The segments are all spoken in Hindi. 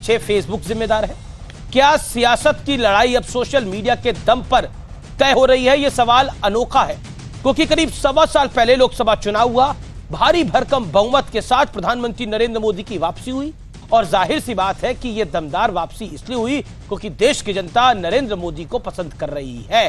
पीछे फेसबुक जिम्मेदार है? क्या सियासत की लड़ाई अब सोशल मीडिया के दम पर तय हो रही है? यह सवाल अनोखा है क्योंकि करीब 1.25 साल पहले लोकसभा चुनाव हुआ, भारी भरकम बहुमत के साथ प्रधानमंत्री नरेंद्र मोदी की वापसी हुई और जाहिर सी बात है कि यह दमदार वापसी इसलिए हुई क्योंकि देश की जनता नरेंद्र मोदी को पसंद कर रही है।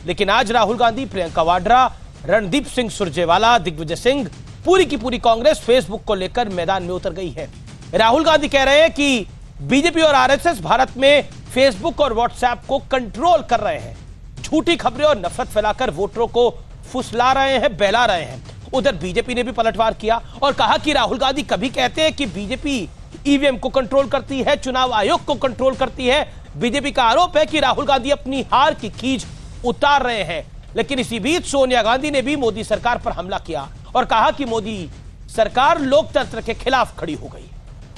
लेकिन आज राहुल गांधी, प्रियंका वाड्रा, रणदीप सिंह सुरजेवाला, दिग्विजय सिंह, पूरी की पूरी कांग्रेस फेसबुक को लेकर मैदान में उतर गई है। राहुल गांधी कह रहे हैं कि बीजेपी और आरएसएस भारत में फेसबुक और व्हाट्सएप को कंट्रोल कर रहे हैं, झूठी खबरें और नफरत फैलाकर वोटरों को फुसला रहे हैं, बहला रहे हैं। उधर बीजेपी ने भी पलटवार किया और कहा कि राहुल गांधी कभी कहते हैं कि बीजेपी ईवीएम को कंट्रोल करती है, चुनाव आयोग को कंट्रोल करती है। बीजेपी का आरोप है कि राहुल गांधी अपनी हार की खींच उतार रहे हैं। लेकिन इसी बीच सोनिया गांधी ने भी मोदी सरकार पर हमला किया और कहा कि मोदी सरकार लोकतंत्र के खिलाफ खड़ी हो गई।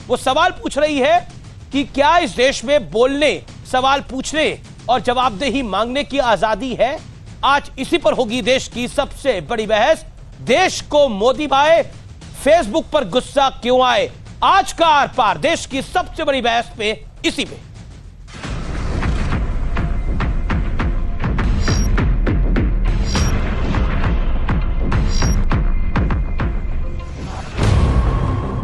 वो सवाल पूछ रही है कि क्या इस देश में बोलने, सवाल पूछने और जवाबदेही मांगने की आजादी है? आज इसी पर होगी देश की सबसे बड़ी बहस। देश को मोदी भाए, फेसबुक पर गुस्सा क्यों आए? आज का आर पार देश की सबसे बड़ी बहस पे इसी पे।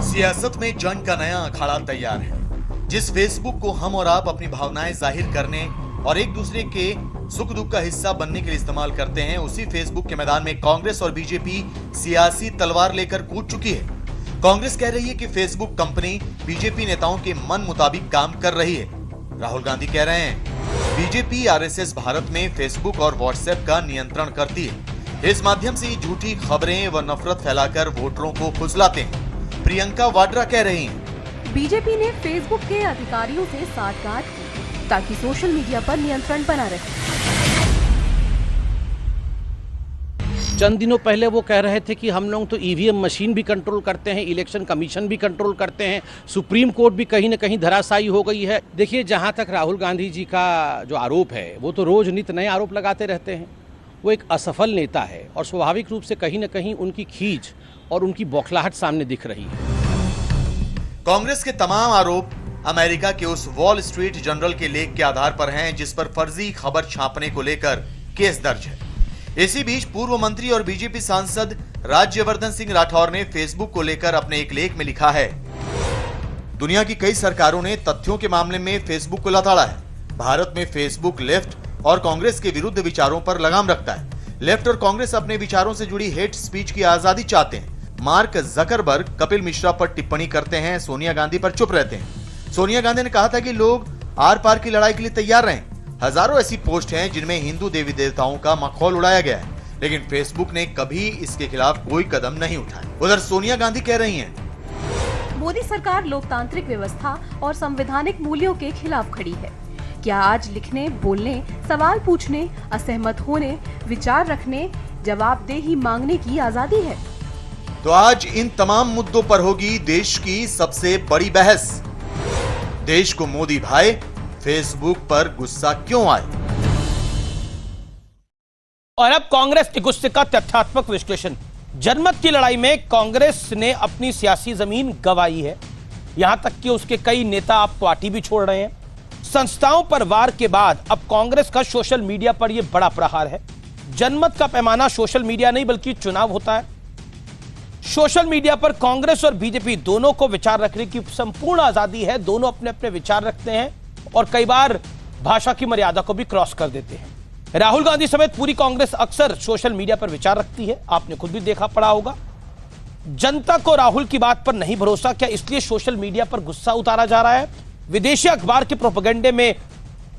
सियासत में जंग का नया अखाड़ा तैयार है। जिस फेसबुक को हम और आप अपनी भावनाएं जाहिर करने और एक दूसरे के सुख दुख का हिस्सा बनने के लिए इस्तेमाल करते हैं, उसी फेसबुक के मैदान में कांग्रेस और बीजेपी सियासी तलवार लेकर कूद चुकी है। कांग्रेस कह रही है कि फेसबुक कंपनी बीजेपी नेताओं के मन मुताबिक काम कर रही है। राहुल गांधी कह रहे हैं बीजेपी आरएसएस भारत में फेसबुक और व्हाट्सएप का नियंत्रण करती है। इस माध्यम से झूठी खबरें व नफरत फैलाकर वोटरों को फुसलाते हैं। प्रियंका वाड्रा कह रही हैं बीजेपी ने फेसबुक के अधिकारियों से साठगांठ की ताकि सोशल मीडिया पर नियंत्रण बना रहे। चंद दिनों पहले वो कह रहे थे कि हम लोग तो ईवीएम मशीन भी कंट्रोल करते हैं, इलेक्शन कमीशन भी कंट्रोल करते हैं, सुप्रीम कोर्ट भी कहीं न कहीं धराशायी हो गई है। देखिए, जहाँ तक राहुल गांधी जी का जो आरोप है, वो तो रोज नित नए आरोप लगाते रहते हैं। वो एक असफल नेता है और स्वाभाविक रूप से कहीं न कहीं उनकी खींच और उनकी बौखलाहट सामने दिख रही है। कांग्रेस के तमाम आरोप अमेरिका के उस वॉल स्ट्रीट जर्नल के लेख के आधार पर हैं जिस पर फर्जी खबर छापने को लेकर केस दर्ज है। इसी बीच पूर्व मंत्री और बीजेपी सांसद राज्यवर्धन सिंह राठौर ने फेसबुक को लेकर अपने एक लेख में लिखा है, दुनिया की कई सरकारों ने तथ्यों के मामले में फेसबुक को लताड़ा है। भारत में फेसबुक लेफ्ट और कांग्रेस के विरुद्ध विचारों पर लगाम रखता है। लेफ्ट और कांग्रेस अपने विचारों से जुड़ी हेट स्पीच की आजादी चाहते हैं। मार्क जकरबर्ग कपिल मिश्रा पर टिप्पणी करते हैं, सोनिया गांधी पर चुप रहते हैं। सोनिया गांधी ने कहा था कि लोग आर पार की लड़ाई के लिए तैयार रहें। हजारों ऐसी पोस्ट हैं जिनमें हिंदू देवी देवताओं का मखौल उड़ाया गया है, लेकिन फेसबुक ने कभी इसके खिलाफ कोई कदम नहीं उठाया। उधर सोनिया गांधी कह रही हैं, मोदी सरकार लोकतांत्रिक व्यवस्था और संवैधानिक मूल्यों के खिलाफ खड़ी है। क्या आज लिखने, बोलने, सवाल पूछने, असहमत होने, विचार रखने, जवाबदेही मांगने की आजादी है? तो आज इन तमाम मुद्दों पर होगी देश की सबसे बड़ी बहस। देश को मोदी भाए, फेसबुक पर गुस्सा क्यों आए? और अब कांग्रेस के गुस्से का तथ्यात्मक विश्लेषण। जनमत की लड़ाई में कांग्रेस ने अपनी सियासी जमीन गंवाई है। यहां तक कि उसके कई नेता अब पार्टी भी छोड़ रहे हैं। संस्थाओं पर वार के बाद अब कांग्रेस का सोशल मीडिया पर यह बड़ा प्रहार है। जनमत का पैमाना सोशल मीडिया नहीं बल्कि चुनाव होता है। सोशल मीडिया पर कांग्रेस और बीजेपी दोनों को विचार रखने की संपूर्ण आजादी है। दोनों अपने अपने विचार रखते हैं और कई बार भाषा की मर्यादा को भी क्रॉस कर देते हैं। राहुल गांधी समेत पूरी कांग्रेस अक्सर सोशल मीडिया पर विचार रखती है। आपने खुद भी देखा पड़ा होगा। जनता को राहुल की बात पर नहीं भरोसा, क्या इसलिए सोशल मीडिया पर गुस्सा उतारा जा रहा है? विदेशी अखबार के प्रोपेगेंडे में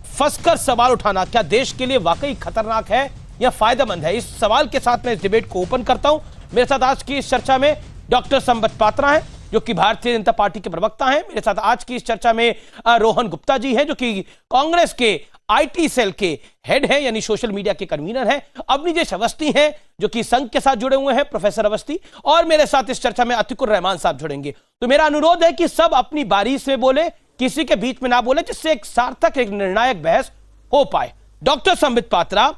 फंसकर सवाल उठाना क्या देश के लिए वाकई खतरनाक है या फायदेमंद है? इस सवाल के साथ मैं इस डिबेट को ओपन करता हूं। मेरे साथ आज की इस चर्चा में डॉक्टर संबित पात्रा हैं जो कि भारतीय जनता पार्टी के प्रवक्ता हैं। मेरे साथ आज की इस चर्चा में रोहन गुप्ता जी हैं जो कि कांग्रेस के आईटी सेल के हेड हैं, यानी सोशल मीडिया के कन्वीनर हैं। अवनीश अवस्थी हैं जो कि संघ के साथ जुड़े हुए हैं, प्रोफेसर अवस्थी। और मेरे साथ इस चर्चा में अतिकुर रहमान साहब जुड़ेंगे। तो मेरा अनुरोध है कि सब अपनी बारी से बोले, किसी के बीच में ना बोले, जिससे एक सार्थक, एक निर्णायक बहस हो पाए। डॉक्टर संबित पात्रा,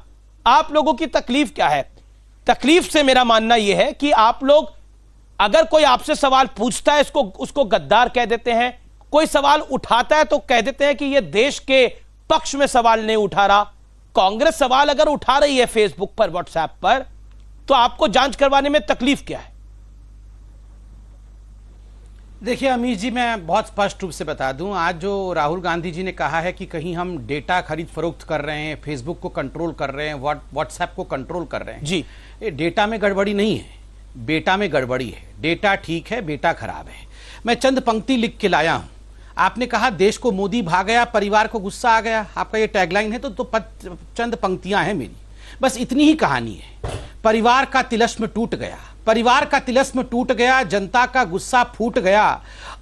आप लोगों की तकलीफ क्या है? तकलीफ से मेरा मानना यह है कि आप लोग अगर कोई आपसे सवाल पूछता है उसको गद्दार कह देते हैं, कोई सवाल उठाता है तो कह देते हैं कि यह देश के पक्ष में सवाल नहीं उठा रहा। कांग्रेस सवाल अगर उठा रही है फेसबुक पर, व्हाट्सएप पर, तो आपको जांच करवाने में तकलीफ क्या है? देखिए अमीश जी, मैं बहुत स्पष्ट रूप से बता दूं, आज जो राहुल गांधी जी ने कहा है कि कहीं हम डेटा खरीद फरोख्त कर रहे हैं, फेसबुक को कंट्रोल कर रहे हैं, व्हाट्सएप को कंट्रोल कर रहे हैं जी, ये डेटा में गड़बड़ी नहीं है, बेटा में गड़बड़ी है। डेटा ठीक है, बेटा खराब है। मैं चंद पंक्ति लिख के लाया हूं। आपने कहा देश को मोदी भा गया, परिवार को गुस्सा आ गया, आपका ये टैगलाइन है, तो चंद पंक्तियां हैं मेरी, बस इतनी ही कहानी है। परिवार का तिलस्म टूट गया, परिवार का तिलस्म टूट गया, जनता का गुस्सा फूट गया,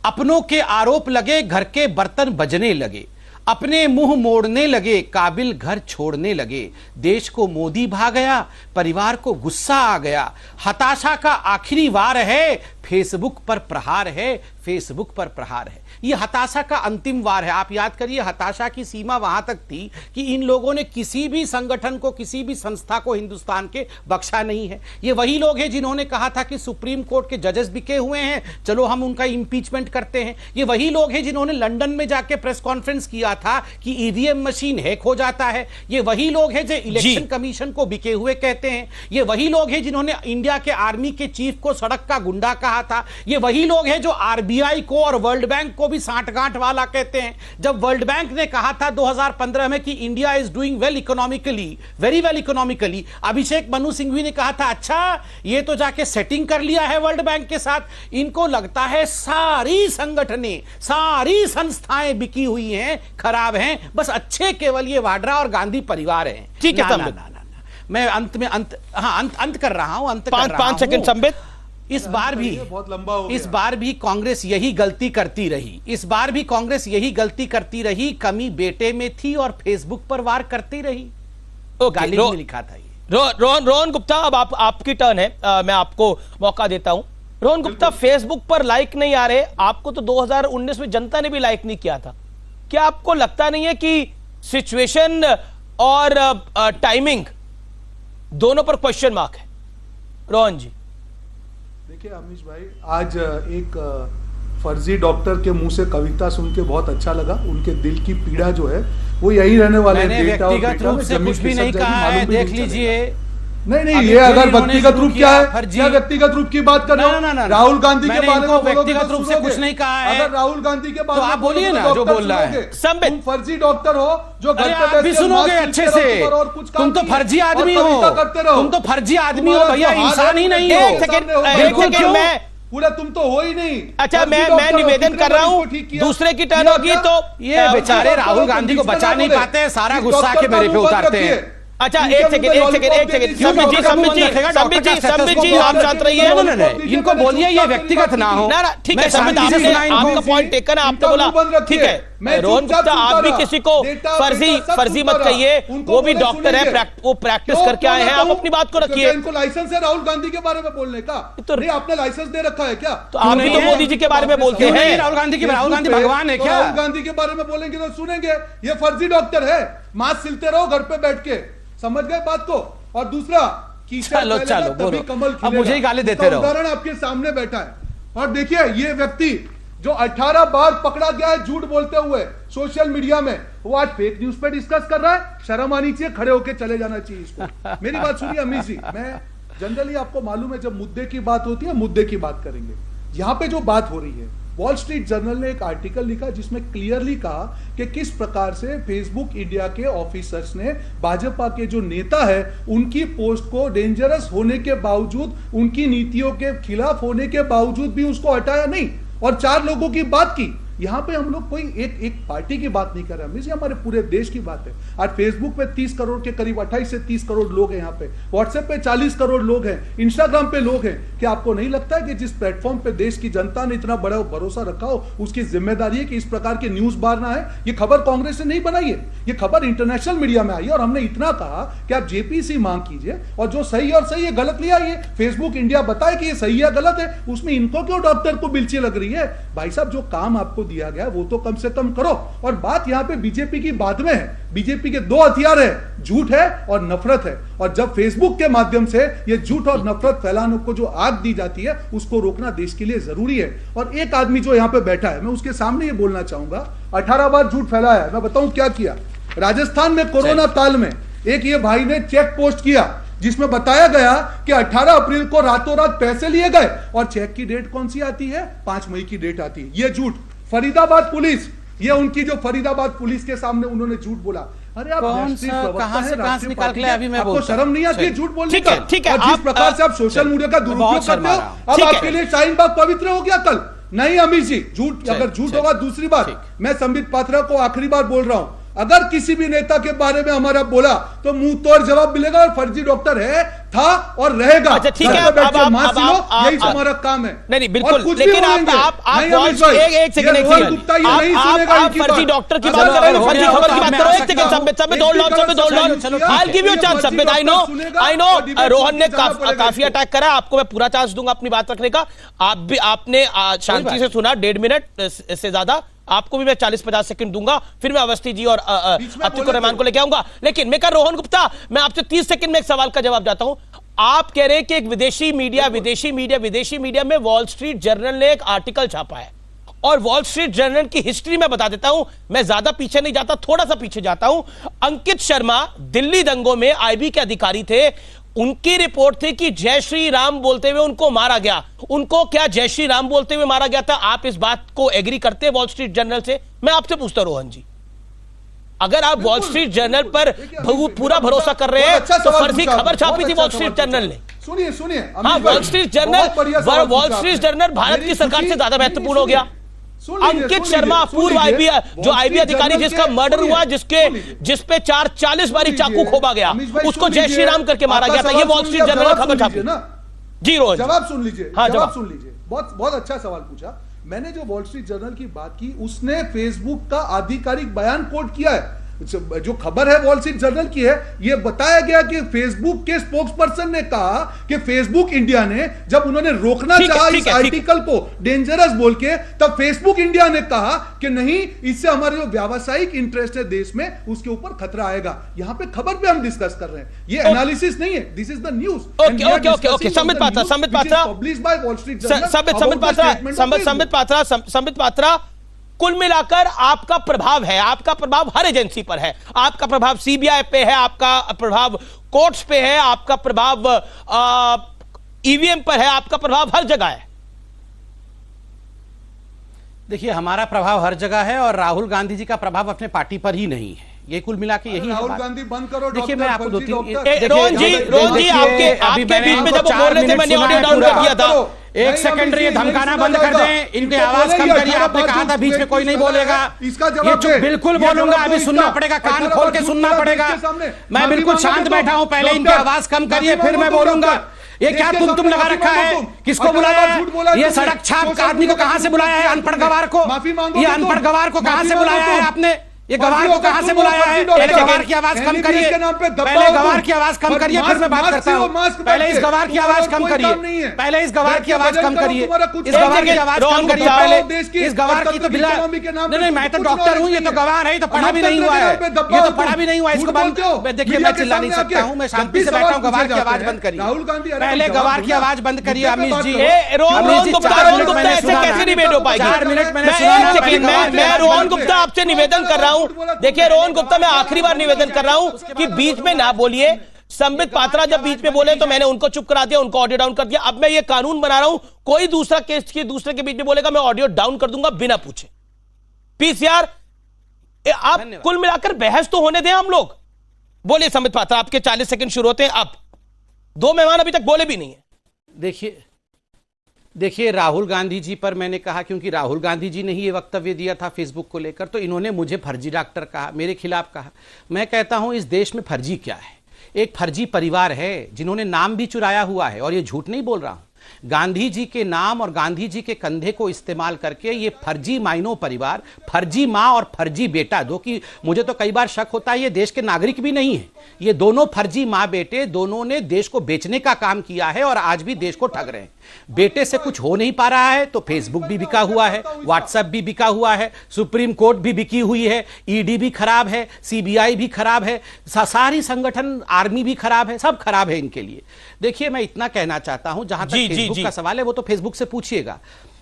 अपनों के आरोप लगे, घर के बर्तन बजने लगे, अपने मुंह मोड़ने लगे, काबिल घर छोड़ने लगे। देश को मोदी भा गया, परिवार को गुस्सा आ गया, हताशा का आखिरी वार है, फेसबुक पर प्रहार है, फेसबुक पर प्रहार है। ये हताशा का अंतिम वार है। आप याद करिए, हताशा की सीमा वहां तक थी कि इन लोगों ने किसी भी संगठन को, किसी भी संस्था को हिंदुस्तान के बख्शा नहीं है। ये वही लोग हैं जिन्होंने कहा था कि सुप्रीम कोर्ट के जजेस बिके हुए हैं, चलो हम उनका इंपीचमेंट करते हैं। ये वही लोग हैं जिन्होंने लंदन में जाके प्रेस कॉन्फ्रेंस किया था कि ईवीएम मशीन हैक हो जाता है। ये वही लोग हैं जो इलेक्शन कमीशन को बिके हुए कहते हैं। ये वही लोग हैं जिन्होंने इंडिया के आर्मी के चीफ को सड़क का गुंडा कहा था। ये वही लोग हैं जो आरबीआई को और वर्ल्ड बैंक को भी सांठगांठ वाला कहते हैं। जब वर्ल्ड बैंक ने कहा था 2015 में कि India is doing well economically, very well economically, Abhishek Manu Singhvi ने कहा था अच्छा ये तो जाके सेटिंग कर लिया है वर्ल्ड बैंक के साथ। इनको लगता है सारी संगठनें, सारी संस्थाएं बिकी हुई हैं, खराब हैं, बस अच्छे केवल ये वाड्रा और गांधी परिवार हैं। ठीक है, मैं अंत कर रहा हूं, 5 सेकंड संबित। इस बार भी बहुत लंबा हो गया। इस बार भी कांग्रेस यही गलती करती रही, इस बार भी कांग्रेस यही गलती करती रही। कमी बेटे में थी और फेसबुक पर वार करती रही। गालिब ने लिखा था ये। रोहन गुप्ता, अब आपकी टर्न है, मैं आपको मौका देता हूं। रोहन गुप्ता, फेसबुक पर लाइक नहीं आ रहे, आपको तो 2019 में जनता ने भी लाइक नहीं किया था। क्या आपको लगता नहीं है कि सिचुएशन और टाइमिंग दोनों पर क्वेश्चन मार्क है? रोहन जी, देखिए अमीश भाई, आज एक फर्जी डॉक्टर के मुंह से कविता सुन के बहुत अच्छा लगा। उनके दिल की पीड़ा जो है वो यही रहने वाले हैं। मैंने व्यक्तिगत रूप से कुछ भी नहीं कहा है, देख लीजिए। नहीं, ये अगर व्यक्तिगत रूप क्या है, क्या व्यक्तिगत रूप की बात कर रहे हो? राहुल गांधी के बारे में व्यक्तिगत रूप से कुछ नहीं कहा है। अगर राहुल गांधी के बारे में आप बोलिए ना जो बोल रहा है। तुम फर्जी डॉक्टर हो जो घर पे भी सुनोगे अच्छे से। तुम तो फर्जी आदमी हो, तुम तो फर्जी आदमी हो भैया, इंसान ही नहीं हो। पूरा तुम तो हो ही नहीं। अच्छा, मैं निवेदन कर रहा हूं, दूसरे की टर्न होगी तो ये बेचारे राहुल गांधी को बचा नहीं पाते हैं, सारा गुस्सा के मेरे पे उतारते हैं। अच्छा, एक सेकंड संबित जी आप शांत रहिए। इनको बोलिए ये व्यक्तिगत ना हो। ठीक है संबित, आपका पॉइंट टेकन है, आपने बोला ठीक है। रोहन गुप्ता, आप भी किसी को फर्जी मत कहिए, वो भी डॉक्टर है, वो प्रैक्टिस करके आए हैं, आप अपनी बात को रखिए। इनको लाइसेंस है राहुल गांधी के बारे में बोलने का? तो नहीं, आपने लाइसेंस दे रखा है क्या? तो आप भी तो मोदी जी के बारे में बोलते हैं। राहुल गांधी भगवान है क्या? राहुल गांधी के बारे में बोलेंगे तो सुनेंगे ये फर्जी डॉक्टर है। मास्क सिलते रहो घर पे बैठ के, समझ गए बात को? और दूसरा, चलो तभी कमल खिलेगा। अब मुझे ही गाली देते रहो। उदाहरण आपके सामने बैठा है। और देखिए ये व्यक्ति जो 18 बार पकड़ा गया है झूठ बोलते हुए सोशल मीडिया में, वो आज फेक न्यूज पे डिस्कस कर रहा है। शर्म आनी चाहिए, खड़े होकर चले जाना चाहिए इसको। मेरी बात सुनिए अमीश जी, मैं जनरली आपको मालूम है जब मुद्दे की बात होती है मुद्दे की बात करेंगे। यहां पे जो बात हो रही है, वॉल स्ट्रीट जर्नल ने एक आर्टिकल लिखा जिसमें क्लियरली कहा कि किस प्रकार से फेसबुक इंडिया के ऑफिसर्स ने भाजपा के जो नेता है उनकी पोस्ट को डेंजरस होने के बावजूद, उनकी नीतियों के खिलाफ होने के बावजूद भी उसको हटाया नहीं और 4 लोगों की बात की। यहां पे हम लोग कोई एक पार्टी की बात नहीं कर रहे हैं, हमारे पूरे देश की बात है। आज फेसबुक पे 30 करोड़ के करीब 28 से 30 करोड़ लोग हैं, यहाँ पे व्हाट्सएप पे 40 करोड़ लोग हैं, इंस्टाग्राम पे लोग हैं। क्या आपको नहीं लगता है कि जिस प्लेटफॉर्म पे देश की जनता ने इतना बड़ा भरोसा रखा हो उसकी जिम्मेदारी है कि इस प्रकार के न्यूज बारना है? ये खबर कांग्रेस ने नहीं बनाई है, ये खबर इंटरनेशनल मीडिया में आई है और हमने इतना कहा कि आप जेपीसी मांग कीजिए और जो सही और सही है गलत ले आइए। फेसबुक इंडिया बताए कि ये सही है गलत है, उसमें इनको क्यों डॉक्टर को बिल्ची लग रही है? भाई साहब, जो काम आपको दिया गया वो तो कम से कम करो। और बात यहाँ पे बीजेपी की बाद में है। बीजेपी के दो हथियार है, झूठ है और नफरत है। और जब फेसबुक के माध्यम से ये झूठ और नफरत फैलाने को जो आग दी जाती है उसको रोकना देश के लिए जरूरी है। और एक आदमी जो यहाँ पे बैठा है, मैं उसके सामने ये बोलना चाहूंगा, 18 बार झूठ फैलाया है। मैं बताऊं क्या किया। राजस्थान में कोरोना काल में एक ये भाई ने चेक पोस्ट किया जिसमें बताया गया कि 18 अप्रैल को रातों रात पैसे लिए गए और चेक की डेट कौन सी आती है, 5 मई की डेट आती है। ये झूठ। फरीदाबाद पुलिस, ये उनकी जो फरीदाबाद पुलिस के सामने उन्होंने झूठ बोला। अरे आप कहाँ से निकाल के अभी मैं आपको शर्म नहीं आती है झूठ बोलने का? ठीक है। और जिस प्रकार से आप सोशल मीडिया का दुरुपयोग करते हो, अब आपके लिए शाहीन बाग पवित्र हो गया कल? नहीं अमीर जी, झूठ अगर झूठ होगा। दूसरी बात, मैं संबित पात्रा को आखिरी बार बोल रहा हूं, अगर किसी भी नेता के बारे में हमारा बोला तो मुंह तोड़ जवाब मिलेगा। और फर्जी डॉक्टर है, था और रहेगा। अच्छा ठीक है, अब यही हमारा काम है। नहीं बिल्कुल, लेकिन आप एक सेकंड आप फर्जी डॉक्टर की बात कर रहे हैं, फर्जी खबर की बात कर रहे हैं। एक second, Sambit hold on, I give you chance Sambit. I know Rohan ने काफी अटैक करा, आपको मैं पूरा चांस दूंगा अपनी बात रखने का। आप भी आपने शांति से सुना 1.5 मिनट से ज्यादा, आपको भी मैं 40-50 सेकंड दूंगा, फिर मैं अवस्थी जी और अतिक रहमान को लेके आऊंगा। लेकिन मैं रोहन गुप्ता, मैं आपसे 30 सेकंड में एक सवाल का जवाब चाहता हूं। आप कह रहे हैं कि एक विदेशी मीडिया में वॉल स्ट्रीट जर्नल ने एक आर्टिकल छापा है, और वॉल स्ट्रीट जर्नल की हिस्ट्री में बता देता हूं, मैं ज्यादा पीछे नहीं जाता, थोड़ा सा पीछे जाता हूं। अंकित शर्मा दिल्ली दंगों में आईबी के अधिकारी थे, उनकी रिपोर्ट थी कि जय श्री राम बोलते हुए उनको मारा गया। उनको क्या जय श्री राम बोलते हुए मारा गया था? आप इस बात को एग्री करते हैं वॉल स्ट्रीट जर्नल से? मैं आपसे पूछता हूं रोहन जी, अगर आप वॉल स्ट्रीट जर्नल पर पूरा भरोसा कर रहे हैं तो फर्जी खबर छापी थी वॉल स्ट्रीट जर्नल ने। सुनिए हाँ, वॉल स्ट्रीट जर्नल भारत की सरकार से ज्यादा महत्वपूर्ण हो गया। अंकित शर्मा पूर्व आईबी अधिकारी जिसका मर्डर हुआ, जिस पे 40 बारी चाकू खोबा गया, उसको जय श्री राम करके मारा गया था। ये वॉल स्ट्रीट जर्नल खबर छापी जी। रोज जवाब सुन लीजिए, जवाब सुन लीजिए। बहुत अच्छा सवाल पूछा। मैंने जो वॉल स्ट्रीट जर्नल की बात की, उसने फेसबुक का आधिकारिक बयान कोट किया है। जो खबर है वॉल स्ट्रीट जर्नल की है, यह बताया गया कि फेसबुक के स्पोक्स पर्सन ने कहा कि फेसबुक इंडिया ने जब उन्होंने रोकना चाहा इस आर्टिकल को डेंजरस बोल के, तब फेसबुक इंडिया ने कहा कि नहीं, इससे हमारे जो व्यावसायिक इंटरेस्ट है देश में, उसके ऊपर खतरा आएगा। यहां पे खबर पे हम डिस्कस कर रहे हैं, ये एनालिसिस नहीं है, this is the news. Okay Sambit Patra, कुल मिलाकर आपका प्रभाव है, आपका प्रभाव हर एजेंसी पर है, आपका प्रभाव सीबीआई पे है, आपका प्रभाव कोर्ट्स पे है, आपका प्रभाव ईवीएम पर है, आपका प्रभाव हर जगह है। देखिए, हमारा प्रभाव हर जगह है और राहुल गांधी जी का प्रभाव अपने पार्टी पर ही नहीं है। ये कुल मिला के यही राहुल गांधी बंद करो। देखिए, मैं आपको 2-3 रोहन जी आपके बीच में जब वो बोल रहे थे मैंने ऑडियो डाउन कर दिया था। एक सेकंड, ये धमकाना बंद कर दें, इनकी आवाज कम करिए। आपने कहा था बीच में कोई नहीं बोलेगा, ये चुप बिल्कुल बोलूंगा, अभी सुनना पड़ेगा, कान खोल के सुनना पड़ेगा। मैं बिल्कुल शांत बैठा हूं, पहले इनकी आवाज कम करिए फिर मैं बोलूंगा। ये क्या तुम लगा रखा है? किसको बुलाया है? ये सड़क छाप आदमी को कहां से बुलाया है? अनपढ़ गवार को, ये अनपढ़ गवार को कहां से बुलाया है आपने? ये गवार को कहां से बुलाया है? पहले गवार की आवाज कम करिए, पहले गवार की आवाज कम करिए, फिर मैं बात करता हूं। पहले इस गवार की आवाज कम करिए, पहले इस गवार की आवाज कम करिए, इस गवार की आवाज कम करिए। पहले इस गवार की तो बिल्ला नहीं, मैं तो डॉक्टर हूं, ये तो गवार है, ये तो पढ़ा भी नहीं हुआ है, ये तो पढ़ा भी नहीं हुआ। इसको बंद, देखिए मैं चिल्ला नहीं सकता हूं, मैं शांति से बैठा हूं। गवार की आवाज बंद करिए, राहुल गांधी, पहले गवार की आवाज बंद करिए। अमीश जी, रोहन गुप्ता ऐसे कैसे डिबेट हो पाएगी? 4 मिनट मैं रोहन गुप्ता आपसे निवेदन कर रहा हूं, देखिए रोहन गुप्ता, मैं आखिरी बार निवेदन कर रहा हूं कि बीच में ना बोलिए। संबित पात्रा जब बीच में बोले तो मैंने उनको चुप करा दिया, उनको ऑडियो डाउन कर दिया। अब मैं ये कानून बना रहा हूं, कोई दूसरा केस के दूसरे के बीच में बोलेगा मैं ऑडियो डाउन कर दूंगा बिना पूछे। पीसीआर, आप कुल मिलाकर बहस तो होने दें हम लोग। बोलिए संबित पात्रा, आपके 40 सेकंड शुरू होते हैं। अब 2 मेहमान अभी तक बोले भी नहीं है। देखिए राहुल गांधी जी पर मैंने कहा, क्योंकि राहुल गांधी जी ने ही ये वक्तव्य दिया था फेसबुक को लेकर, तो इन्होंने मुझे फर्जी डॉक्टर कहा, मेरे खिलाफ कहा। मैं कहता हूं इस देश में फर्जी क्या है? एक फर्जी परिवार है जिन्होंने नाम भी चुराया हुआ है, और ये झूठ नहीं बोल रहा हूं। गांधी जी के नाम और गांधी जी के कंधे को इस्तेमाल करके ये फर्जी माइनो परिवार, फर्जी माँ और फर्जी बेटा, जो कि मुझे तो कई बार शक होता है ये देश के नागरिक भी नहीं है, ये दोनों फर्जी माँ बेटे, दोनों ने देश को बेचने का काम किया है और आज भी देश को ठग रहे हैं। बेटे से कुछ हो नहीं पा रहा है तो फेसबुक भी बिका हुआ है, व्हाट्सएप भी बिका हुआ है, सुप्रीम कोर्ट भी बिकी हुई है, ईडी भी खराब है, सीबीआई भी खराब है, सारी संगठन, आर्मी भी खराब है, सब खराब है इनके लिए। देखिए मैं इतना कहना चाहता हूं, जहां तक फेसबुक का सवाल है वो तो फेसबुक से पूछिएगा।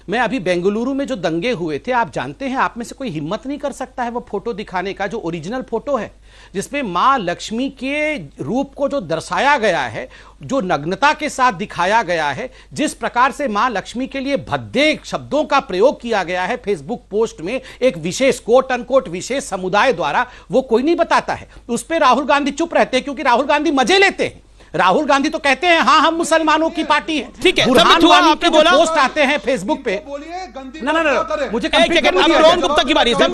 मैं अभी बेंगलुरु में जो दंगे हुए थे, आप जानते हैं, आप में से कोई हिम्मत नहीं कर सकता है वो फोटो दिखाने का, जो ओरिजिनल फोटो है जिसमें मां लक्ष्मी के रूप को जो दर्शाया गया है, जो नग्नता के साथ दिखाया गया है, जिस प्रकार से मां लक्ष्मी के लिए भद्दे शब्दों का प्रयोग किया गया है फेसबुक पोस्ट में एक विशेष कोट अनकोट विशेष समुदाय द्वारा, वो कोई नहीं बताता है। उस पर राहुल गांधी चुप रहते हैं क्योंकि राहुल गांधी मजे लेते हैं। राहुल गांधी तो कहते हैं हाँ हम मुसलमानों की पार्टी है। ठीक है, आपने बोला पोस्ट आते हैं फेसबुक पे, ना मुझे रोहन गुप्ता की बारी है।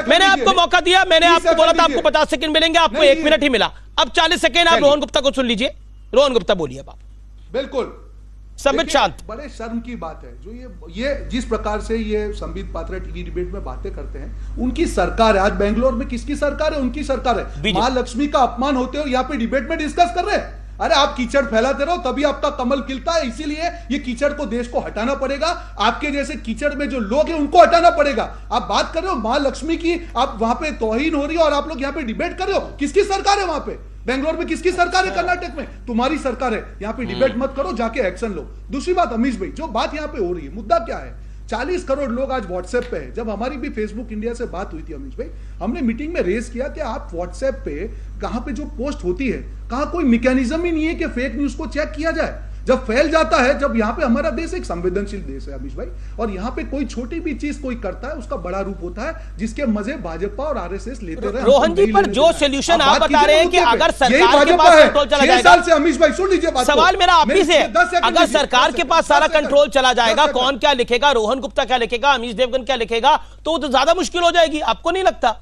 मैंने आपको मौका दिया, मैंने आपको बोला था आपको 50 सेकंड मिलेंगे, आपको 1 मिनट ही मिला। अब 40 सेकंड आप रोहन गुप्ता को सुन लीजिए। रोहन गुप्ता बोलिए। आप बिल्कुल संबित शांत। बड़े शर्म की बात है जो ये जिस प्रकार से ये संबित पात्रा टीवी डिबेट में बातें करते हैं। उनकी सरकार है, आज बेंगलोर में किसकी सरकार है? उनकी सरकार है। मां लक्ष्मी का अपमान होते हुए यहाँ पे डिबेट में डिस्कस कर रहे हैं। अरे आप कीचड़ फैलाते रहो तभी आपका कमल खिलता है, इसीलिए ये कीचड़ को देश को हटाना पड़ेगा। आपके जैसे कीचड़ में जो लोग हैं उनको हटाना पड़ेगा। आप बात कर रहे हो मां लक्ष्मी की, आप वहां पे तौहीन हो रही है और आप लोग यहाँ पे डिबेट कर रहे हो। किसकी सरकार है वहां पे? बेंगलोर में किसकी सरकार है? कर्नाटक में तुम्हारी सरकार है। यहाँ पे डिबेट मत करो, जाके एक्शन लो। दूसरी बात अमीश भाई, जो बात यहाँ पे हो रही है, मुद्दा क्या है? 40 करोड़ लोग आज व्हाट्सएप पे है। जब हमारी भी फेसबुक इंडिया से बात हुई थी अमीश भाई, हमने मीटिंग में रेज किया कि आप व्हाट्सएप पे कहां पे जो पोस्ट होती है, कहां कोई मैकेनिज्म ही नहीं है कि फेक न्यूज को चेक किया जाए। जब फैल जाता है, जब यहाँ पे हमारा देश एक संवेदनशील देश है अमीश भाई, और यहाँ पे कोई छोटी भी चीज कोई करता है उसका बड़ा रूप होता है, जिसके मजे भाजपा और आरएसएस लेते रहे। रोहन जी, पर जो सोल्यूशन आप बता रहे हैं कि अगर सरकार के पास कंट्रोल चला जाएगा, साल से अमीश भाई सुन लीजिए बात, सवाल मेरा आप ही से है, अगर सरकार के पास सारा कंट्रोल चला जाएगा, कौन क्या लिखेगा, रोहन गुप्ता क्या लिखेगा, अमीश देवगन क्या लिखेगा, तो ज्यादा मुश्किल हो जाएगी। आपको नहीं लगता?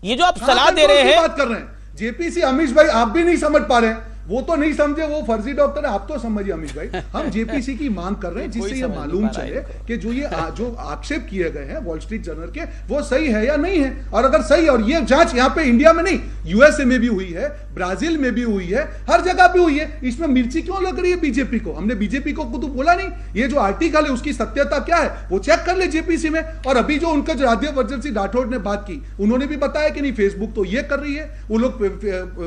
ये जो आप सलाह दे रहे हैं, बात कर रहे हैं जेपीसी, अमीश भाई आप भी नहीं समझ पा रहे हैं। वो तो नहीं समझे, वो फर्जी डॉक्टर है, आप तो समझिए अमीश भाई। हम जेपीसी की मांग कर रहे हैं जिससे ये मालूम चले कि जो ये जो आक्षेप किए गए हैं वॉल स्ट्रीट जर्नल के, वो सही है या नहीं है। और अगर सही, और ये जांच यहाँ पे इंडिया में नहीं, यूएसए में भी हुई है, ब्राजील में भी हुई है, हर जगह पे हुई है। इसमें मिर्ची क्यों लग रही है बीजेपी को? हमने बीजेपी को तो बोला नहीं। ये जो आर्टिकल है उसकी सत्यता क्या है वो चेक कर ले जेपीसी में। और अभी जो उनका जो राज्यवर्धन सिंह राठौड़ ने बात की, उन्होंने भी बताया कि नहीं फेसबुक तो ये कर रही है, वो लोग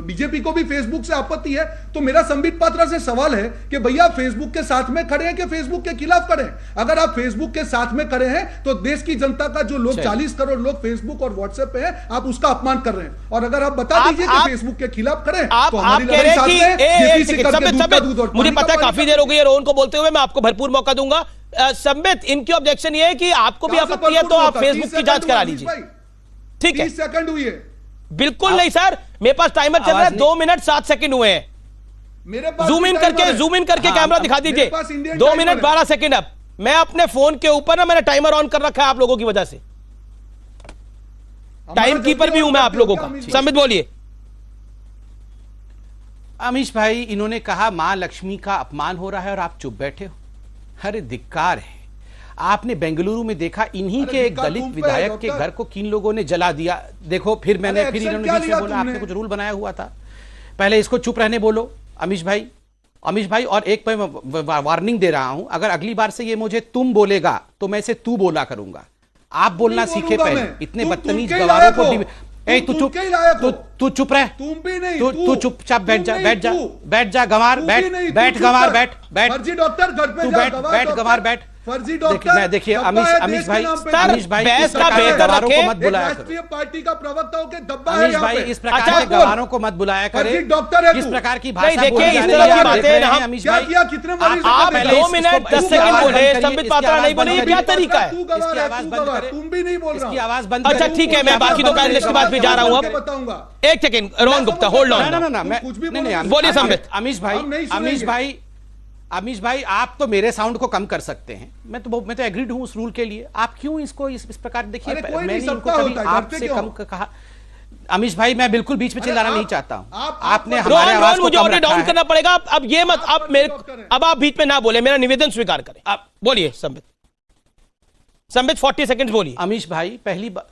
बीजेपी को भी फेसबुक से आपत्ति है। तो मेरा संबित पात्रा से सवाल है कि भैया फेसबुक के साथ में खड़े हैं कि फेसबुक के खिलाफ खड़े हैं? अगर आप फेसबुक के साथ में खड़े हैं तो देश की जनता का जो लोग 40 करोड़ लोग फेसबुक और व्हाट्सएप पे हैं, आप उसका अपमान कर रहे हैं। और अगर आप बता दीजिए कि फेसबुक के खिलाफ खड़े हैं, तो हमारी लड़ाई साथ में। मुझे पता है काफी देर हो गई है रोहन को बोलते हुए, मैं आपको भरपूर मौका दूंगा। संबित, इनकी ऑब्जेक्शन ये है कि आपको भी आपत्ति है तो आप फेसबुक की जांच करा लीजिए। ठीक है, 30 सेकंड हुई है। बिल्कुल नहीं सर, मेरे पास टाइमर चल रहा है, 2 मिनट 7 सेकंड हुए हैं। मेरे पास जूम इन करके कैमरा दिखा दीजिए। 2 मिनट 12 सेकंड। अब मैं अपने फोन के ऊपर ना, मैंने टाइमर ऑन कर रखा है आप लोगों की वजह से, टाइम कीपर भी हूं मैं आप लोगों का। संबित बोलिए। अमीश भाई, इन्होंने कहा मां लक्ष्मी का अपमान हो रहा है और आप चुप बैठे हो। अरे धिक्कार है। आपने बेंगलुरु में देखा इन्हीं के एक दलित विधायक के घर को किन लोगों ने जला दिया। देखो फिर इन्होंने बीच में बोला आपने कुछ रूल बनाया हुआ था, पहले इसको चुप रहने बोलो अमीश भाई। और एक मैं वार्निंग दे रहा हूं, अगर अगली बार से ये मुझे तुम बोलेगा तो मैं इसे तू बोला करूंगा। आप बोलना सीखे पहले। इतने बदतमीज गवारों को तू चुप रह, तू चुपचाप बैठ जा गंवार, बैठ गंवार, बैठ डॉक्टर घर पे बैठ गंवार, बैठ फर्जी डॉक्टर। देखिए अमीश भाई बहस का बेहतर गवारों को मत बुलाया करो। राष्ट्रीय पार्टी का प्रवक्ता होकर दब्बा है अमीश भाई, इस प्रकार के गवारों को मत बुलाया करें। डॉक्टर है इस प्रकार की नहीं, भाषा देखिए, बोली इस जा तरह रही की है, बातें देख रहे हैं हम- अमीश क्या भाई। किया? कितने मरीज आप 2 मिनट 10 सेकंड बोले, संबित पात्रा नहीं बोले, ये क्या तरीका है? इसकी आवाज बंद करें। तुम भी नहीं बोल रहा। इसकी आवाज बंद अच्छा करें। ठीक है, मैं बाकी 2 पैनलिस्ट की बात पे जा रहा हूं। अब बताऊंगा। 1 second Rohan Gupta, hold on. ना मैं कुछ भी नहीं, बोलिए संबित। अमीश भाई आप तो मेरे साउंड को कम कर सकते हैं। मैं तो एग्रीड हूं उस रूल के लिए। आप क्यों इसको इस प्रकार देखिए, मैंने इनको कभी आपसे कम कहा। अमीश भाई, मैं बिल्कुल बीच में चिल्लाना नहीं चाहता हूं। आपने हमारे आवाज को मुझे कम ऑडियो रखा डाउन है। करना पड़ेगा। अब ये मत, अब आप बीच में ना बोले, मेरा निवेदन स्वीकार करें। आप बोलिए संबित 40 सेकंड बोलिए। अमीश भाई पहली बार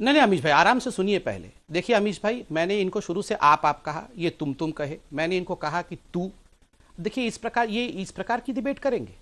नहीं अमीश भाई आराम से सुनिए पहले। देखिए अमीश भाई, मैंने इनको शुरू से आप कहा, ये तुम कहे। मैंने इनको कहा कि तू, देखिए इस प्रकार की डिबेट करेंगे।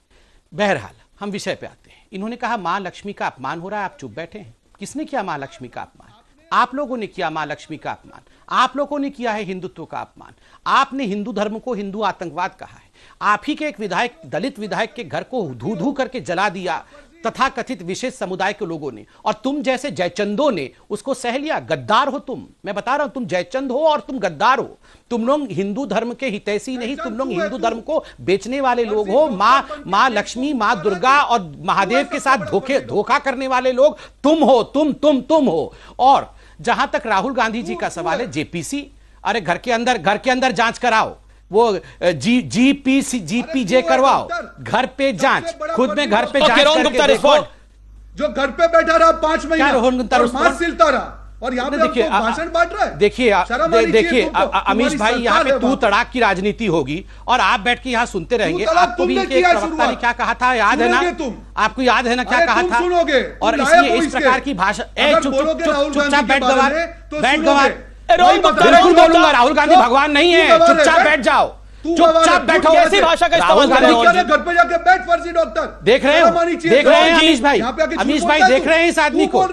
बहरहाल हम विषय पे आते हैं। इन्होंने कहा मां लक्ष्मी का अपमान हो रहा है, आप चुप बैठे हैं। किसने किया मां लक्ष्मी का अपमान? आप लोगों ने किया मां लक्ष्मी का अपमान। आप लोगों ने किया है हिंदुत्व का अपमान। आपने हिंदू धर्म को हिंदू आतंकवाद कहा है। आप ही के एक विधायक, दलित विधायक के घर को धू धू करके जला दिया तथा कथित विशेष समुदाय के लोगों ने, और तुम जैसे जयचंदों ने उसको सह लिया। गद्दार हो तुम, मैं बता रहा हूं, तुम जयचंद हो और तुम गद्दार हो। तुम लोग हिंदू धर्म के हितैषी नहीं, तुम लोग हिंदू धर्म को बेचने वाले लोग हो। मां लक्ष्मी, मां दुर्गा और महादेव के साथ धोखा करने वाले लोग तुम हो, तुम हो। और जहां तक राहुल गांधी जी का सवाल है, जेपीसी, अरे घर के अंदर जांच कराओ, वो जीपीजे करवाओ, घर पे जांच, खुद में घर पे जांच करके देखो। जो घर पे बैठा रहा 5 महीने रोहन गुप्ता और सिलता रहा, और यहाँ पे देखिए भाषण बांट रहा है। देखिए अमीश भाई, यहाँ पे तू तड़ाक की राजनीति होगी और आप बैठ के यहाँ सुनते रहेंगे। आपको भी एक प्रवक्ता ने क्या कहा था याद है ना? आपको याद है ना क्या कहा था? और इसलिए इस प्रकार की भाषा, चुपचाप बैठ गवार, बिल्कुल बोलूंगा, राहुल गांधी भगवान नहीं है, चुपचाप बैठ जाओ, चुपचाप बैठो। ऐसी भाषा का इस्तेमाल कर रहे हो। घर पे जाके बैठ, फर्जी डॉक्टर। देख रहे हो अमीश भाई, देख रहे हैं इस आदमी को,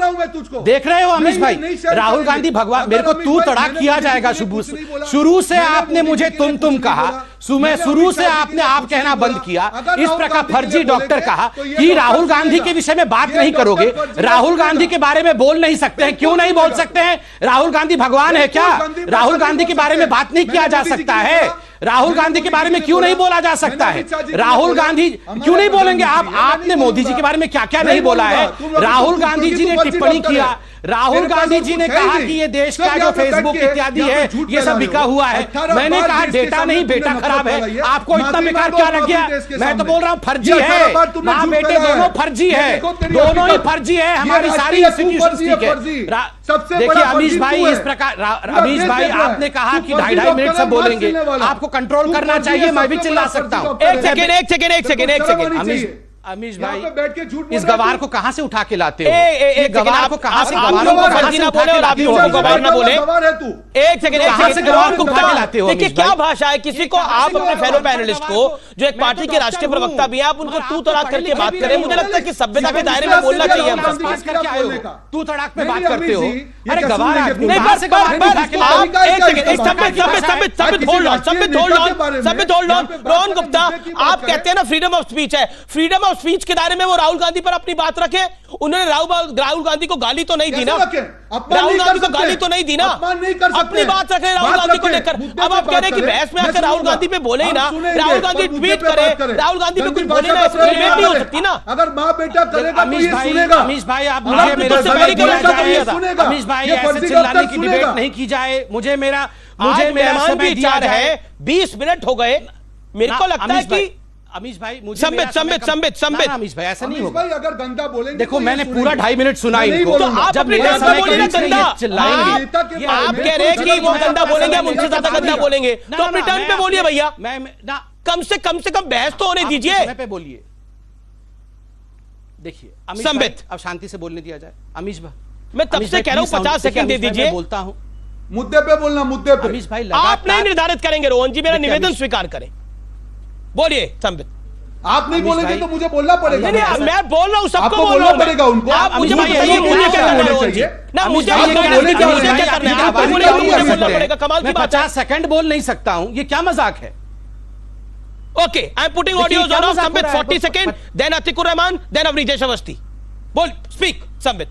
देख रहे हो अमीश भाई? राहुल गांधी भगवान, मेरे को तू तड़ाक किया जाएगा। शुरू से आपने मुझे तुम कहा, शुरू से आपने आप कहना बंद किया। इस प्रकार फर्जी डॉक्टर कहा कि राहुल गांधी के विषय में बात नहीं करोगे, राहुल गांधी के बारे में बोल नहीं सकते हैं। क्यों नहीं बोल सकते हैं? राहुल गांधी भगवान है क्या? राहुल गांधी के बारे में बात नहीं किया जा सकता है? राहुल गांधी के बारे में क्यों नहीं बोला जा सकता है? राहुल गांधी क्यों नहीं बोलेंगे? आपने मोदी जी के बारे में क्या क्या नहीं बोला है? राहुल गांधी जी ने टिप्पणी किया, राहुल गांधी जी ने कहा कि ये देश का जो फेसबुक इत्यादि है ये सब बिका हुआ है। मैंने कहा डेटा नहीं, बेटा खराब है। आपको इतना बेकार क्या लग गया? मैं तो बोल रहा हूं फर्जी है, मां बेटे दोनों फर्जी है, दोनों ही फर्जी है। हमारी सारी इंस्टीट्यूशन ठीक है। देखिए अमीश भाई, इस प्रकार अमीश भाई आपने कहा कि 2.5 मिनट सब बोलेंगे, आपको कंट्रोल करना चाहिए। मैं भी चिल्ला सकता हूं। एक सेकेंड अमीश भाई, इस गवार को कहां से उठा के लाते हो? एक गवार को कहां से, गवारों को फर्जी ना बोले और आप गवार ना बोले। एक सेकंड, कहां से गवार को उठा के लाते हो? देखिए क्या भाषा है, किसी को आप अपने फेलो पैनलिस्ट को जो एक पार्टी के राष्ट्रीय प्रवक्ता भी है, आप उनको तू तड़ाक करके बात करें। मुझे लगता है कि सभ्यता के दायरे में बोलना चाहिए। हम तू तड़ाक में बात करते हो? अरे गवार आप रोहन गुप्ता, आप कहते हैं ना फ्रीडम ऑफ स्पीच है, फ्रीडम ऑफ स्पीच के दायरे में वो राहुल गांधी पर अपनी बात रखे। उन्होंने राहुल गांधी को गाली तो नहीं दी ना, राहुल गांधी को गाली तो नहीं दी ना, अपनी बात रखे राहुल गांधी को लेकर। अब आप कह रहे हैं कि बहस में आकर राहुल गांधी पे बोले ही ना, राहुल गांधी ट्वीट करे, राहुल गांधी पे कुछ बोले ना, इसमें डिबेट नहीं हो सकती ना। अगर मां बेटा करेगा तो ये सुनेगा। अमीश भाई आप मुझे मेरे से अमीश भाई ऐसे चिल्लाने की डिबेट नहीं की जाए। मुझे मेरा समय दिया है। 20 मिनट हो गए। मेरे को लगता है कि अमीश भाई मुझे संबित अमीश भाई ऐसा नहीं होगा। अगर गंदा बोलेंगे, देखो मैंने पूरा 2.5 मिनट सुना इनको। तो आप जब अपने मेरे समय बोलिए ना गंदा, चिल्लाएंगे। आप कह रहे हैं कि वो गंदा बोलेंगे, हम उनसे ज्यादा गंदा बोलेंगे, तो अपने टर्न पे बोलिए भैया। कम से कम बहस तो होने दीजिए। पे बोलिए। देखिए संबित, अब शांति से बोलने दिया जाए। अमीश भाई मैं तब से कह रहा हूं 50 सेकंड दे दीजिए। बोलता हूं, मुद्दे पे बोलना, मुद्दे पे। अमीश भाई आप नहीं निर्धारित करेंगे रोहन जी, मेरा निवेदन स्वीकार करें। बोलिए संबित। आप नहीं बोलेंगे तो मुझे बोलना पड़ेगा। मैं बोल रहा हूं, सबको बोलना पड़ेगा उनको। आप मुझे बताइए मुझे क्या करना है रोहन जी? ना मुझे क्या करना है? आप बोलना पड़ेगा। कमाल की बात है। 50 सेकंड बोल नहीं सकता हूं, ये क्या मजाक है? Okay, I am putting audios on Sambit 40 second, then Atikur Rahman, then Awanish Awasthi. बोल, स्पीक संबित।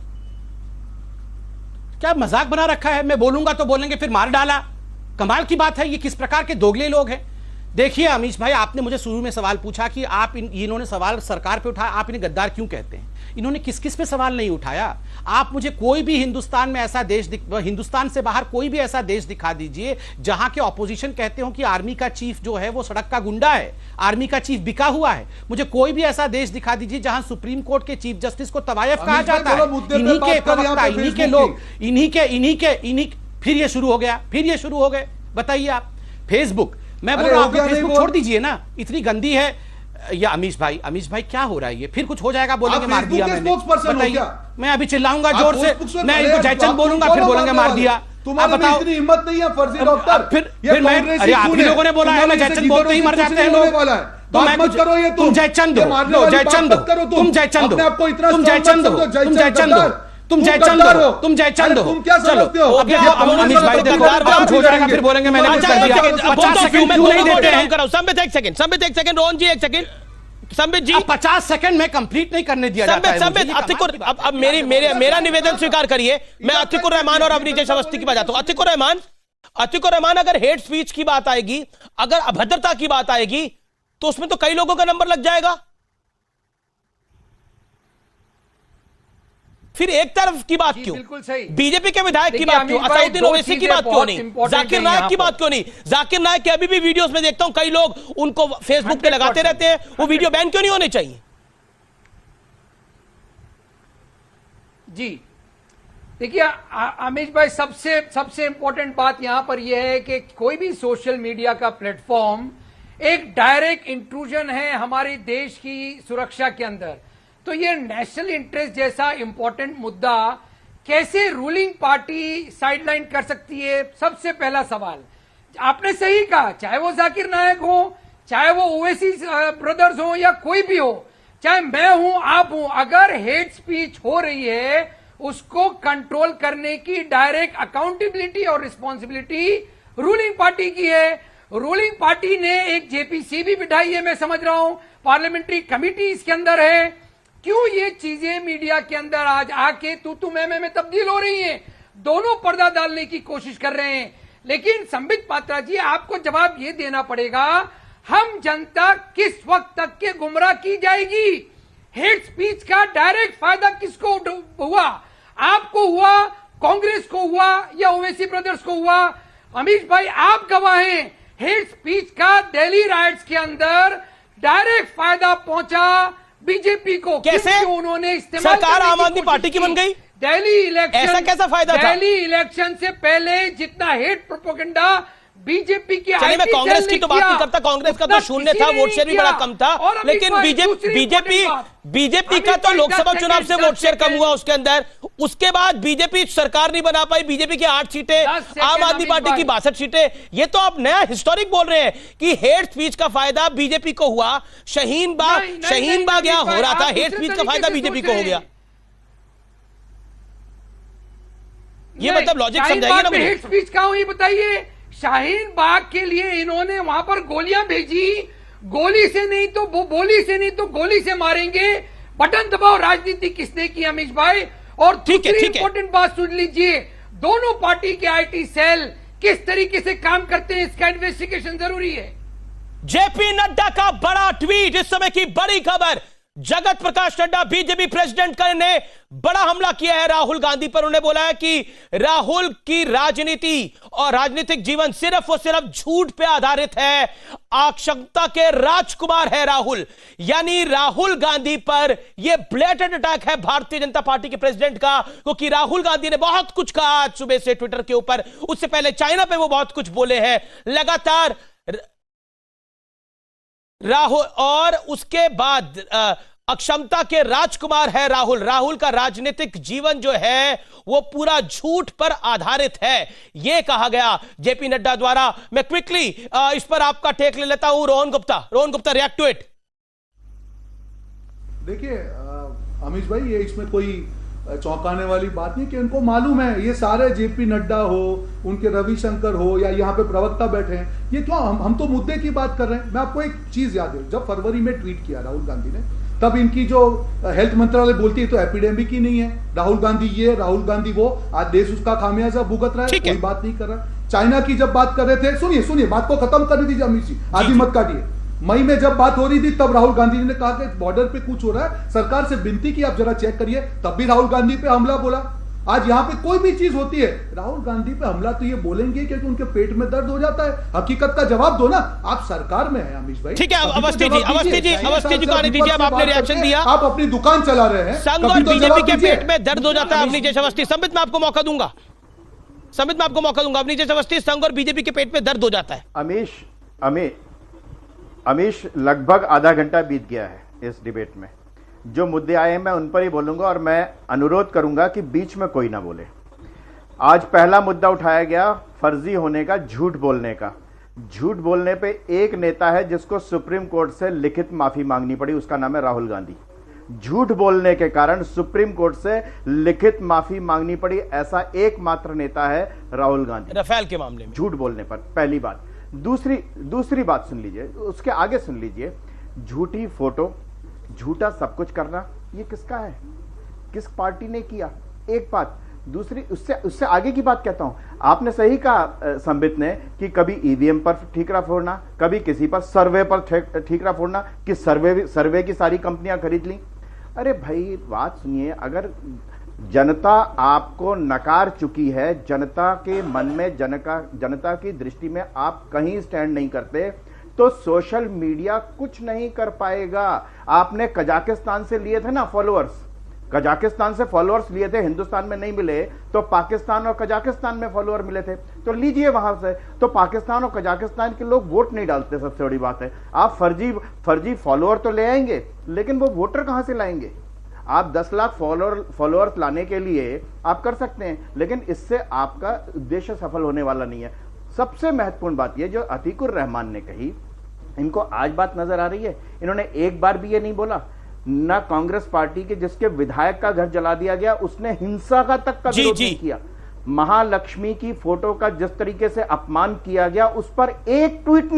क्या मजाक बना रखा है? मैं बोलूंगा तो बोलेंगे, फिर मार डाला। कमाल की बात है। ये किस प्रकार के दोगले लोग हैं? देखिए अमीश भाई, आपने मुझे शुरू में सवाल पूछा कि आप इन्होंने सवाल सरकार पे उठाया, आप इन्हें गद्दार क्यों कहते हैं? इन्होंने किस किस पे सवाल नहीं उठाया? आप मुझे कोई भी हिंदुस्तान में ऐसा देश, हिंदुस्तान से बाहर कोई भी ऐसा देश दिखा दीजिए जहां के ऑपोजिशन कहते हो कि आर्मी का चीफ जो है वो सड़क का गुंडा है, आर्मी का चीफ बिका हुआ है। मुझे कोई भी ऐसा देश दिखा दीजिए जहां सुप्रीम कोर्ट के चीफ जस्टिस को तवायफ कहा जाता है। इन्हीं के प्रवक्ता, इन्हीं के लोग, इन्हीं फिर ये शुरू हो गया, फिर ये शुरू हो गए। बताइए आप। फेसबुक, मैं बोल रहा हूं फेसबुक छोड़ दीजिए ना, इतनी गंदी है। या अमीश भाई क्या हो रहा है? ये फिर कुछ हो जाएगा, बोलेंगे मार दिया मैंने। बताइए, मैं अभी चिल्लाऊंगा जोर से, मैं इनको जयचंद बोलूंगा, फिर बोलेंगे मार दिया। तुम्हारे में इतनी हिम्मत नहीं है फर्जी डॉक्टर। फिर मैं, अरे आप ही लोगों ने बोला है ना, जयचंद बोलते ही मर जाते हैं लोग। तो मैं मत करो ये, तुम जयचंद हो, जयचंद हो, तुम जयचंद हो, आपको इतना तुम जयचंद हो, तुम जयचंद हो, तुम जयचंद हो, तुम जयचंद हो। तुम क्या समझते हो? अब अमीश भाई देखो आप हो जाएगा, फिर बोलेंगे मैंने कुछ कर दिया। 50 सेकंड क्यों नहीं देते हैं? संबित एक सेकंड, रोहन जी एक सेकंड, संबित जी 50 सेकंड में कंप्लीट नहीं करने दिया जाता है। संबित अतिकुर, अब मेरा निवेदन स्वीकार करिए। मैं अतिकुर रहमान और अवनीश अवस्थी की बात आता हूं। अतिकुर रहमान, अगर हेट स्पीच की बात आएगी, अगर अभद्रता की बात आएगी, तो उसमें तो कई लोगों का नंबर लग जाएगा। फिर एक तरफ की बात क्यों? बिल्कुल सही। बीजेपी के विधायक की बात क्यों? असाउद्दीन ओवैसी की बात क्यों नहीं? जाकिर नायक की बात क्यों नहीं? जाकिर नायक के अभी भी वीडियोस में देखता हूं, कई लोग उनको फेसबुक पे लगाते रहते हैं। वो वीडियो बैन क्यों नहीं होने चाहिए? जी देखिए अमीश भाई, सबसे इंपॉर्टेंट बात यहां पर यह है कि कोई भी सोशल मीडिया का प्लेटफॉर्म एक डायरेक्ट इंट्रूजन है हमारे देश की सुरक्षा के अंदर। तो ये नेशनल इंटरेस्ट जैसा इंपॉर्टेंट मुद्दा कैसे रूलिंग पार्टी साइडलाइन कर सकती है? सबसे पहला सवाल आपने सही कहा, चाहे वो जाकिर नायक हो, चाहे वो ओवैसी ब्रदर्स हो, या कोई भी हो, चाहे मैं हूं, आप हूं, अगर हेट स्पीच हो रही है उसको कंट्रोल करने की डायरेक्ट अकाउंटेबिलिटी और रिस्पॉन्सिबिलिटी रूलिंग पार्टी की है। रूलिंग पार्टी ने एक जेपीसी भी बिठाई है, मैं समझ रहा हूं, पार्लियामेंट्री कमिटी इसके अंदर है। क्यों ये चीजें मीडिया के अंदर आज आके तू मैं तब्दील हो रही हैं? दोनों पर्दा डालने की कोशिश कर रहे हैं। लेकिन संबित पात्रा जी, आपको जवाब ये देना पड़ेगा, हम जनता किस वक्त तक के गुमराह की जाएगी? हेट स्पीच का डायरेक्ट फायदा किसको हुआ? आपको हुआ, कांग्रेस को हुआ, या ओवैसी ब्रदर्स को हुआ? अमीश भाई आप गवाह हैं, हेट स्पीच का दिल्ली राइट्स के अंदर डायरेक्ट फायदा पहुंचा बीजेपी को। कैसे? उन्होंने इस्तेमाल, सरकार आम आदमी पार्टी की बन गई। दिल्ली इलेक्शन, ऐसा कैसा फायदा था? दिल्ली इलेक्शन से पहले जितना हेट प्रोपेगेंडा बीजेपी की, चलिए मैं कांग्रेस की तो बात नहीं करता, कांग्रेस का तो शून्य था, वोट शेयर भी बड़ा कम था। लेकिन बीजेपी का तो लोकसभा चुनाव से वोट शेयर कम हुआ उसके अंदर। उसके बाद बीजेपी सरकार नहीं बना पाई, बीजेपी की 8 सीटें, आम आदमी पार्टी की 62 सीटें। ये तो आप नया हिस्टोरिक बोल रहे हैं कि हेट स्पीच का फायदा बीजेपी को हुआ। शाहीन बाग यहां हो रहा था, हेट स्पीच का फायदा बीजेपी को हो गया। ये मतलब लॉजिक समझाइए ना मुझे। हेट स्पीच का ये बताइए। शाहीन बाग के लिए इन्होंने वहां पर गोलियां भेजी, गोली से नहीं तो बोली से नहीं तो गोली से मारेंगे, बटन दबाओ राजनीति किसने की अमीश भाई? और दूसरी इंपॉर्टेंट बात सुन लीजिए, दोनों पार्टी के आईटी सेल किस तरीके से काम करते हैं, इसका इन्वेस्टिगेशन जरूरी है। जेपी नड्डा का बड़ा ट्वीट, इस समय की बड़ी खबर। जगत प्रकाश नड्डा बीजेपी प्रेसिडेंट ने बड़ा हमला किया है राहुल गांधी पर। उन्होंने बोला है कि राहुल की राजनीति और राजनीतिक जीवन सिर्फ और सिर्फ झूठ पे आधारित है, आक्षमता के राजकुमार है राहुल। यानी राहुल गांधी पर यह ब्लेटेंट अटैक है भारतीय जनता पार्टी के प्रेसिडेंट का, क्योंकि राहुल गांधी ने बहुत कुछ कहा आज सुबह से ट्विटर के ऊपर। उससे पहले चाइना पे वो बहुत कुछ बोले हैं लगातार राहुल, और उसके बाद अक्षमता के राजकुमार है राहुल का राजनीतिक जीवन जो है वो पूरा झूठ पर आधारित है, यह कहा गया जेपी नड्डा द्वारा। मैं क्विकली इस पर आपका टेक ले लेता हूं। Rohan Gupta react to it. देखिए अमीश भाई, ये इसमें कोई चौंकाने वाली बात नहीं कि उनको मालूम है, ये सारे जेपी नड्डा हो, उनके रविशंकर हो, या यहाँ पे प्रवक्ता बैठे हैं, ये क्यों? हम तो मुद्दे की बात कर रहे हैं। मैं आपको एक चीज याद है, जब फरवरी में ट्वीट किया राहुल गांधी ने, तब इनकी जो हेल्थ मंत्रालय बोलती है तो एपिडेमिक ही नहीं है, राहुल गांधी ये, राहुल गांधी वो, आज देश उसका खामियाजा भुगत रहा है, कोई बात नहीं कर रहा। चाइना की जब बात कर रहे थे, सुनिए बात को खत्म करने दीजिए अमित जी, आदि मत काटिए। मई में जब बात हो रही थी तब राहुल गांधी ने कहा कि बॉर्डर पे कुछ हो रहा है, सरकार से विनती की आप जरा चेक करिए, तब भी राहुल गांधी पे हमला बोला। आज यहाँ पे कोई भी चीज होती है राहुल गांधी पे हमला तो ये बोलेंगे क्योंकि उनके पेट में दर्द हो जाता है। हकीकत का जवाब दो ना, आप सरकार में हैं अमीश भाई। ठीक है, अवस्थी जी को आने दीजिए। अब आपने रिएक्शन दिया, आप अपनी दुकान चला रहे हैं, संघ और बीजेपी के पेट में दर्द हो जाता है। अवनीश अवस्थी, संबित मैं आपको मौका दूंगा। अवनीश अवस्थी, संघ और बीजेपी के पेट में दर्द हो जाता है। अमीश लगभग आधा घंटा बीत गया है इस डिबेट में। जो मुद्दे आए हैं मैं उन पर ही बोलूंगा, और मैं अनुरोध करूंगा कि बीच में कोई ना बोले। आज पहला मुद्दा उठाया गया फर्जी होने का, झूठ बोलने का। झूठ बोलने पे एक नेता है जिसको सुप्रीम कोर्ट से लिखित माफी मांगनी पड़ी, उसका नाम है राहुल गांधी। झूठ बोलने के कारण सुप्रीम कोर्ट से लिखित माफी मांगनी पड़ी, ऐसा एकमात्र नेता है राहुल गांधी राफेल के मामले में झूठ बोलने पर। पहली बात। दूसरी बात सुन लीजिए, उसके आगे सुन लीजिए। झूठी फोटो, झूठा सब कुछ करना, ये किसका है, किस पार्टी ने किया? एक बात। दूसरी, उससे आगे की बात कहता हूं। आपने सही कहा संबित ने कि कभी ईवीएम पर ठीकरा फोड़ना, कभी किसी पर सर्वे पर ठीकरा फोड़ना, कि सर्वे की सारी कंपनियां खरीद ली। अरे भाई बात सुनिए, अगर जनता आपको नकार चुकी है, जनता के मन में, जनता की दृष्टि में आप कहीं स्टैंड नहीं करते, तो सोशल मीडिया कुछ नहीं कर पाएगा। आपने कजाकिस्तान से लिए थे ना फॉलोअर्स, कजाकिस्तान से फॉलोअर्स लिए थे, हिंदुस्तान में नहीं मिले तो पाकिस्तान और कजाकिस्तान में फॉलोअर मिले थे, तो लीजिए वहां से। तो पाकिस्तान और कजाकिस्तान के लोग वोट नहीं डालते, सबसे बड़ी बात है। आप फर्जी फॉलोअर तो ले आएंगे, लेकिन वो वोटर कहां से लाएंगे? आप 10 लाख फॉलोअर्स लाने के लिए आप कर सकते हैं, लेकिन इससे आपका उद्देश्य सफल होने वाला नहीं है। सबसे महत्वपूर्ण बात यह जो अतीकुर रहमान ने कही, इनको आज बात नजर आ रही है। इन्होंने एक बार भी ये नहीं बोला, ना कांग्रेस पार्टी के जिसके विधायक का घर जला दिया गया उसने हिंसा का तक का विरोध नहीं किया। महालक्ष्मी की फोटो का जिस तरीके से अपमान किया गया, उस पर एक ट्वीट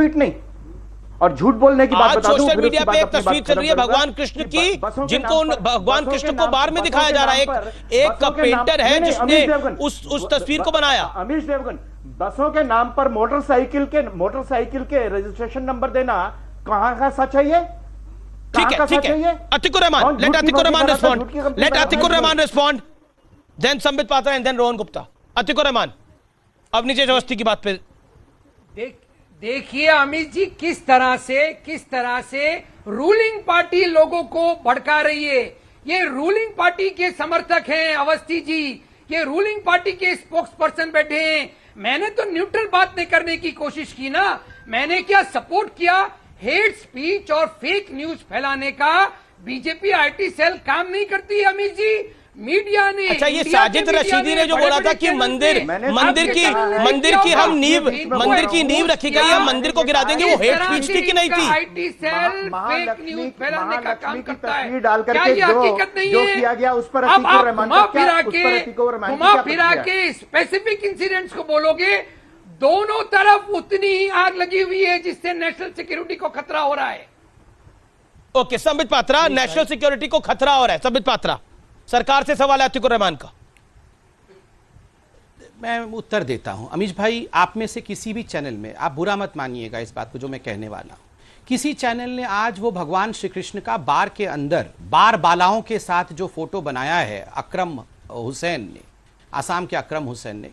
नहीं। और झूठ बोलने की बात बता दूं, सोशल मीडिया पे एक तस्वीर चल रही है भगवान कृष्ण की, जिनको भगवान कृष्ण को बार में दिखाया जा रहा है। एक पेंटर है जिसने उस तस्वीर को बनाया। अमीश देवगन, बसों के नाम पर मोटरसाइकिल के रजिस्ट्रेशन नंबर देना कहां का सच है? ये ठीक है। Atikur Rahman, let Atikur Rahman respond, then Sambit Patra and then Rohan Gupta. Atikur Rahman, अब नीचे अवस्थी की बात पे देखिए अमित जी, किस तरह से रूलिंग पार्टी लोगों को भड़का रही है। ये रूलिंग पार्टी के समर्थक हैं अवस्थी जी, ये रूलिंग पार्टी के स्पोक्स पर्सन बैठे हैं। मैंने तो न्यूट्रल बात नहीं करने की कोशिश की ना, मैंने क्या सपोर्ट किया? हेट स्पीच और फेक न्यूज फैलाने का बीजेपी आईटी सेल काम नहीं करती है अमित जी। मीडिया ने, अच्छा, ये साजिद रशीदी ने जो बोला था कि मंदिर की हम मंदिर की नींव रखी गई है, मंदिर को गिरा देंगे, वो हेट स्पीच थी कि नहीं थी? आईटी सेल फेक न्यूज फैलाने का काम करता है, डाल क्या करके ये हकीकत नहीं है? किया गया उस पर अब आप घुमा फिरा के स्पेसिफिक इंसिडेंट्स को बोलोगे, दोनों तरफ उतनी ही आग लगी हुई है जिससे नेशनल सिक्योरिटी को खतरा हो रहा है। Okay, Sambit Patra, national security को खतरा हो रहा है। संबित पात्रा, सरकार से सवाल है अतिकुर रहमान का। मैं उत्तर देता हूं। अमीश भाई, आप में से किसी भी चैनल में, आप बुरा मत मानिएगा इस बात को जो मैं कहने वाला हूं, किसी चैनल ने आज वो भगवान श्री कृष्ण का बार के अंदर बार बालाओं के साथ जो फोटो बनाया है अकरम हुसैन ने, आसाम के अकरम हुसैन ने,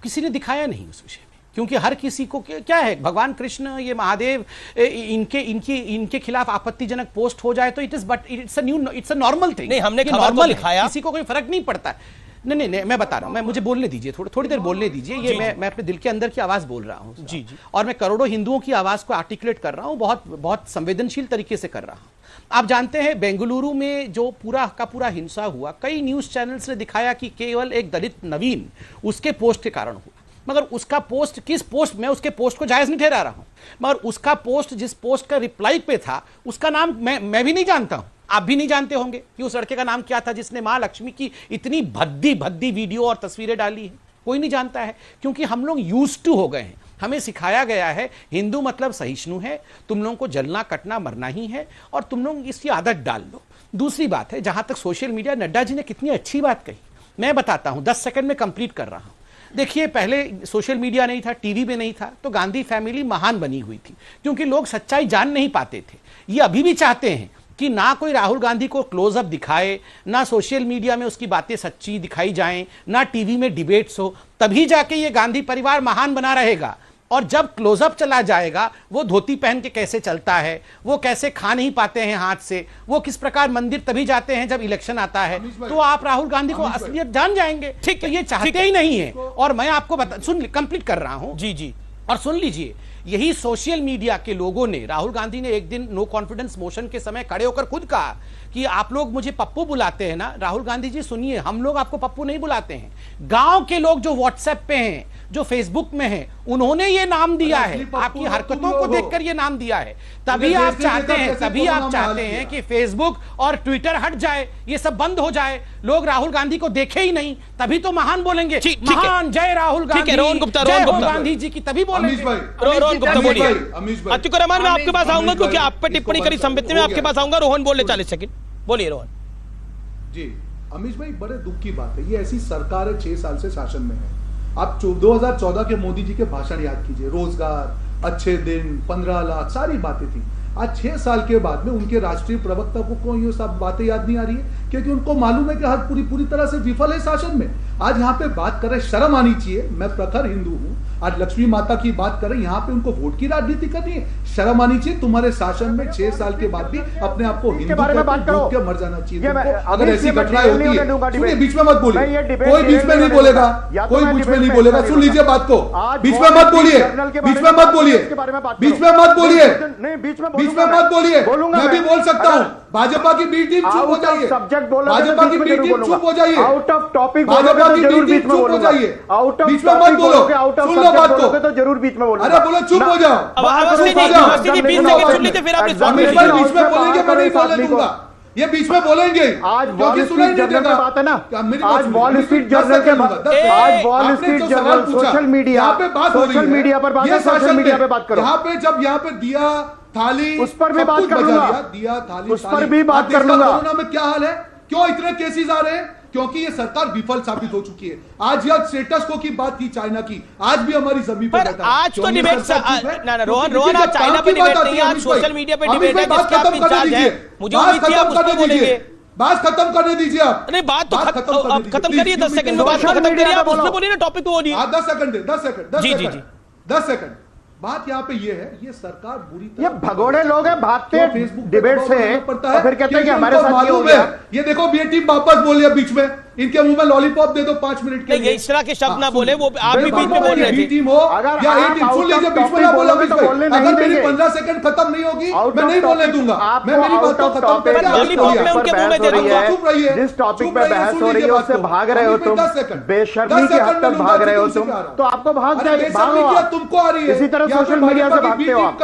किसी ने दिखाया नहीं उस विषय में, क्योंकि हर किसी को क्या है, भगवान कृष्ण, ये महादेव, इनके खिलाफ आपत्तिजनक पोस्ट हो जाए तो इट्स अ नॉर्मल थिंग। नहीं, हमने खबर को दिखाया, किसी को कोई फर्क नहीं पड़ता। नहीं, मैं बता रहा हूं, मुझे बोलने दीजिए, थोड़ी देर बोलने दीजिए। ये मैं अपने दिल के अंदर की आवाज बोल रहा हूं जी, और मैं करोड़ों हिंदुओं की आवाज को आर्टिकुलेट कर रहा हूं, बहुत संवेदनशील तरीके से कर रहा हूं। आप जानते हैं बेंगलुरु में जो पूरा का पूरा हिंसा हुआ, कई न्यूज चैनल्स ने दिखाया कि केवल एक दलित नवीन उसके पोस्ट के कारण हुआ, मगर उसका पोस्ट, किस पोस्ट, मैं उसके पोस्ट को जायज नहीं ठहरा रहा हूं, मगर उसका पोस्ट, जिस पोस्ट का रिप्लाई पे था, उसका नाम मैं भी नहीं जानता हूं, आप भी नहीं जानते होंगे कि उस लड़के का नाम क्या था जिसने मां लक्ष्मी की इतनी भद्दी वीडियो और तस्वीरें डाली है। कोई नहीं जानता है, क्योंकि हम लोग यूज्ड टू हो गए हैं। हमें सिखाया गया है हिंदू मतलब सहिष्णु है, तुम लोगों को जलना कटना मरना ही है, और तुम लोग इसकी आदत डाल लो। दूसरी बात है, जहां तक सोशल मीडिया, नड्डा जी ने कितनी अच्छी बात कही, मैं बताता हूं, 10 सेकंड में कंप्लीट कर रहा हूं। देखिए, पहले सोशल मीडिया नहीं था, टीवी में नहीं था, तो गांधी फैमिली महान बनी हुई थी, क्योंकि लोग सच्चाई जान नहीं पाते थे। ये अभी भी चाहते हैं कि ना कोई राहुल गांधी को क्लोजअप दिखाए, ना सोशल मीडिया में उसकी बातें सच्ची दिखाई जाएं, ना टीवी में डिबेट्स हो, तभी जाके ये गांधी परिवार महान बना रहेगा। और जब क्लोजअप चला जाएगा, वो धोती पहन के कैसे चलता है, वो कैसे खा नहीं पाते हैं हाथ से, वो किस प्रकार मंदिर तभी जाते हैं जब इलेक्शन आता है, तो आप राहुल गांधी को असलियत जान जाएंगे। ठीक है, ये चाहते ही नहीं है। और मैं आपको सुन कंप्लीट कर रहा हूं जी, और सुन लीजिए, यही सोशल मीडिया के लोगों ने, राहुल गांधी ने एक दिन नो कॉन्फिडेंस मोशन के समय खड़े होकर खुद कहा कि आप लोग मुझे पप्पू बुलाते हैं ना। राहुल गांधी जी सुनिए, हम लोग आपको पप्पू नहीं बुलाते हैं। गांव के लोग जो व्हाट्सएप पे हैं, जो फेसबुक में हैं, उन्होंने ये नाम दिया है, आपकी हरकतों को देखकर ये नाम दिया है। तभी आप चाहते हैं कि फेसबुक और ट्विटर हट जाए, ये सब बंद हो जाए, लोग राहुल गांधी को देखे ही नहीं, तभी तो महान बोलेंगे। महान जय राहुल गांधी, रोहन गुप्ता, गांधी जी की तभी बोलेंगे। रोहन गुप्ता बोलिए। अतिकुर रहमान, मैं आपके पास आऊंगा क्योंकि आप पे टिप्पणी करी संबित ने, मैं आपके पास आऊंगा। रोहन बोले 40 सेकंड, बोलिए रोहन जी। अमीश भाई, बड़े दुख की बात है, ये ऐसी सरकार है 6 साल से शासन में है। आप 2014 के मोदी जी के भाषण याद कीजिए, रोजगार, अच्छे दिन, 15 लाख, सारी बातें थी। आज 6 साल के बाद में उनके राष्ट्रीय प्रवक्ता को ये सब बातें याद नहीं आ रही है, क्योंकि उनको मालूम है कि हर पूरी तरह से विफल है शासन में। आज यहाँ पे बात कर रहे, शर्म आनी चाहिए। मैं प्रखर हिंदू हूँ, आज लक्ष्मी माता की बात कर रहे, यहाँ पे उनको वोट की राजनीति करनी है। शर्म आनी चाहिए तुम्हारे शासन में। 6 साल के बाद भी अपने आप को हिंदू बारे में बात करो, के मर जाना चाहिए। अगर ऐसी घटनाएं होती है, बीच में मत बोलिए, कोई बीच में नहीं बोलेगा, कोई बीच में नहीं बोलेगा। सुन लीजिए बात को, बीच में मत बोलिए, बीच में मत बोलिए, बीच में मत बोलिए, बीच में मत बोलिए। मैं भी बोल सकता हूँ, भाजपा की बी टीम चुप हो जाइए, भाजपा की बी टीम चुप हो जाइए, आउट ऑफ टॉपिक भाजपा की बी टीम चुप हो जाइए, बीच में मत बोलो, सुन लो बात को, तो जरूर बीच में बोलो। अरे बोलो चुप हो जाओ, अब अवस्थी जी 20 सेकंड सुन लीजिए, फिर आप बीच में बोलेंगे, मैं नहीं बोलने दूंगा। ये बीच में बोलेंगे आज वॉल स्ट्रीट जर्नल की बात है ना, आज वॉल स्ट्रीट जर्नल के आज wall street journal social media पे बात, सोशल मीडिया पर बात, सोशल मीडिया पे बात करो। यहाँ पे जब यहाँ पे दिया थाली, उस पर भी बात कर लूंगा, दिया थाली, उस पर भी बात कर लूंगा। कोरोना में क्या हाल है, क्यों इतने केसेस आ रहे हैं? क्योंकि ये सरकार विफल साबित हो चुकी है। आज यह स्टेटस को की बात की चाइना की, आज भी हमारी जमीन पर बैठा है। आज तो डिबेट ना रोहन आज चाइना पे डिबेट नहीं है, आज सोशल मीडिया पे डिबेट है, जिसका आप इंचार्ज है। मुझे उम्मीद थी आप उसको बोलेंगे। बात खत्म करने दीजिए आप। नहीं, बात तो खत्म करिए, 10 सेकंड में बात खत्म करिए, आप उसमें बोलिए ना, टॉपिक पे बोलिए। 10 सेकंड, 10 सेकंड, जी जी जी, 10 सेकंड। बात यहाँ पे ये है, ये सरकार बुरी तरह, ये भगोड़े लोग हैं, भागते डिबेट से और फिर कहते हैं कि हमारे साथ ये हो गया। ये देखो बी टीम वापस बोलिए, बीच में इनके मुंह में लॉलीपॉप दे दो 5 मिनट के लिए। इस तरह के शब्द ना बोले, वो आप भी बीच में बोल रहे थे। टीम हो या ए टीम, सुन लीजिए, बीच में ना बोला, बीच में अगर मेरी 15 सेकंड खत्म नहीं होगी, मैं नहीं बोलने दूंगा। मैं मेरी बात को खत्म करके लॉलीपॉप में उनके मुंह में दे दूंगा। चुप रहिए, जिस टॉपिक पे बहस हो रही है उससे भाग रहे हो तुम, बेशर्मी की हद तक भाग रहे हो तुम, तो आपको भाग जाए, भागो। तुमको आ रही है, इसी तरह सोशल मीडिया से भागते हो आप,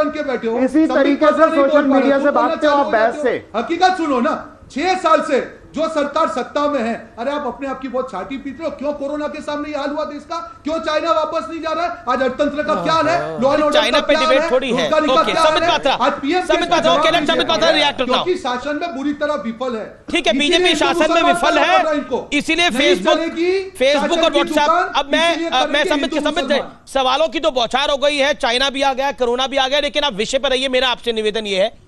इसी तरीके से सोशल मीडिया से भागते हो आप बहस से। हकीकत सुनो ना, 6 साल से जो सरकार सत्ता में है, अरे आप अपने आप की बहुत छाती पीते हो। क्यों कोरोना के सामने ये हाल हुआ देश का? क्यों चाइना वापस नहीं जा रहा है? आज अर्थतंत्र का क्या हाल है? लॉ एंड ऑर्डर चाइना पे डिबेट थोड़ी है। ओके, समित पात्रा, आज PM Samit Patra, okay, let's Samit Patra react now. क्योंकि शासन में बुरी तरह विफल है। ठीक है, बीजेपी शासन में विफल है, इसीलिए फेसबुक और व्हाट्सएप। अब मैं समित के सवालों की तो बौछार हो गई है, चाइना भी आ गया, कोरोना भी आ गया, लेकिन आप विषय पर रहिए। मेरा आपसे निवेदन यह है,